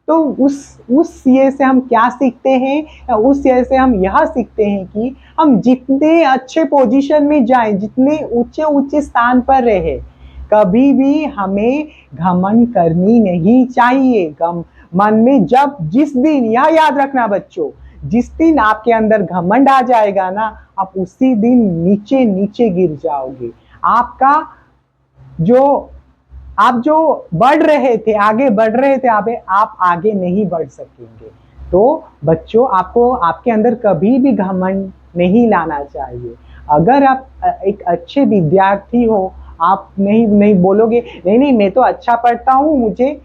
तो उस ये से हम क्या सीखते हैं? उस ये से हम यह सीखते हैं कि हम जितने अच्छे पोजीशन में जाएं, जितने ऊंचे स्थान पर रहे, कभी भी हमें घमंड करनी नहीं चाहिए। मन में जिस दिन, यह याद रखना बच्चों, जिस दिन आपके अंदर घमंड आ जाएगा ना, आप उसी दिन नीचे नीचे गिर जाओगे। आप जो बढ़ रहे थे, आगे बढ़ रहे थे, आप आगे नहीं बढ़ सकेंगे। तो बच्चों, आपको आपके अंदर कभी भी घमंड नहीं लाना चाहिए। अगर आप एक अच्छे विद्यार्थी हो, आप नहीं बोलोगे नहीं मैं तो अच्छा पढ़ता हूँ, मुझे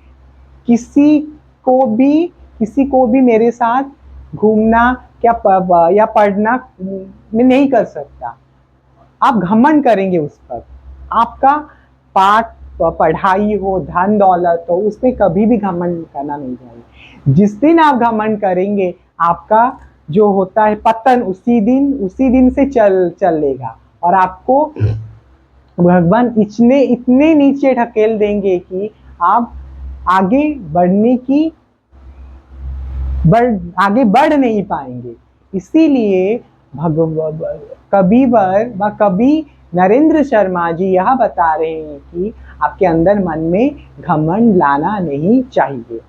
किसी को भी मेरे साथ घूमना या पढ़ना मैं नहीं कर सकता। आप घमंड करेंगे उस पर। आपका पाठ, पढ़ाई हो, धन दौलत हो, उसमें कभी भी घमंड करना नहीं चाहिए। जिस दिन आप घमंड करेंगे, आपका जो होता है पतन उसी दिन से चलेगा, और आपको भगवान इतने नीचे ढकेल देंगे कि आप आगे बढ़ नहीं पाएंगे। इसीलिए कभी नरेंद्र शर्मा जी यह बता रहे हैं कि आपके अंदर मन में घमंड लाना नहीं चाहिए।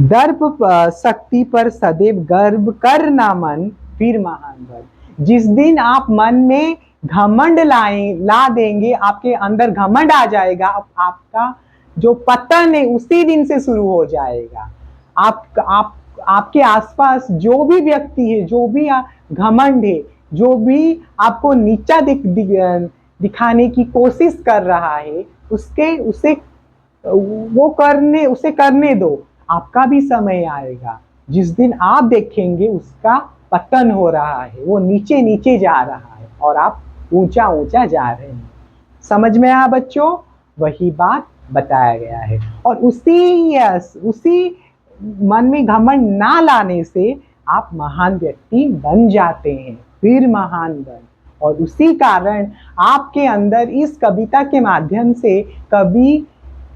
दर्प शक्ति पर सदैव गर्व करना मन, फिर महान बन। जिस दिन आप मन में घमंड ला देंगे, आपके अंदर घमंड आ जाएगा, आपका जो पतन है उसी दिन से शुरू हो जाएगा। आपके आसपास जो भी व्यक्ति है, जो भी घमंड है, जो भी आपको नीचा दिखाने की कोशिश कर रहा है, उसे करने दो। आपका भी समय आएगा जिस दिन आप देखेंगे उसका पतन हो रहा है, वो नीचे नीचे जा रहा है और आप ऊंचा ऊंचा जा रहे हैं। समझ में आया बच्चों? वही बात बताया गया है। और उसी मन में घमंड ना लाने से आप महान व्यक्ति बन जाते हैं, फिर महान बन। और उसी कारण आपके अंदर इस कविता के माध्यम से कवि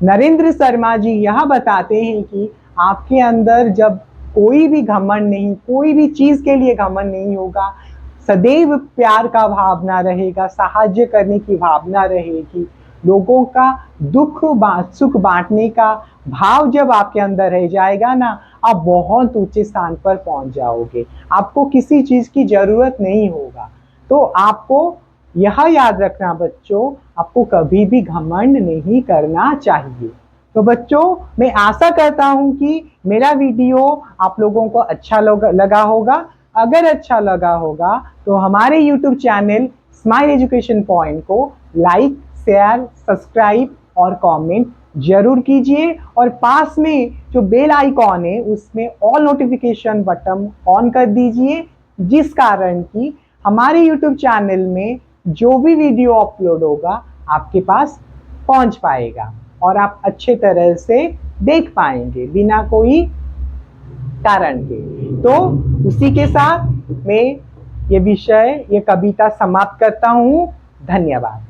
नरेंद्र शर्मा जी यह बताते हैं कि आपके अंदर जब कोई भी घमंड नहीं, कोई भी चीज के लिए घमंड नहीं होगा, सदैव प्यार का भावना रहेगा, सहायता करने की भावना रहेगी, लोगों का सुख बांटने का भाव जब आपके अंदर रह जाएगा ना, आप बहुत ऊंचे स्थान पर पहुंच जाओगे। आपको किसी चीज की जरूरत नहीं होगा। तो आपको यह याद रखना बच्चों, आपको कभी भी घमंड नहीं करना चाहिए। तो बच्चों, मैं आशा करता हूं कि मेरा वीडियो आप लोगों को अच्छा लगा होगा। अगर अच्छा लगा होगा तो हमारे YouTube channel smile education point को लाइक, शेयर, सब्सक्राइब और कमेंट जरूर कीजिए। और पास में जो बेल आइकॉन है उसमें ऑल नोटिफिकेशन बटन ऑन कर दीजिए, जिस कारण कि हमारे YouTube चैनल में जो भी वीडियो अपलोड होगा आपके पास पहुंच पाएगा और आप अच्छे तरह से देख पाएंगे बिना कोई कारण के। तो उसी के साथ मैं ये विषय, ये कविता समाप्त करता हूँ। धन्यवाद।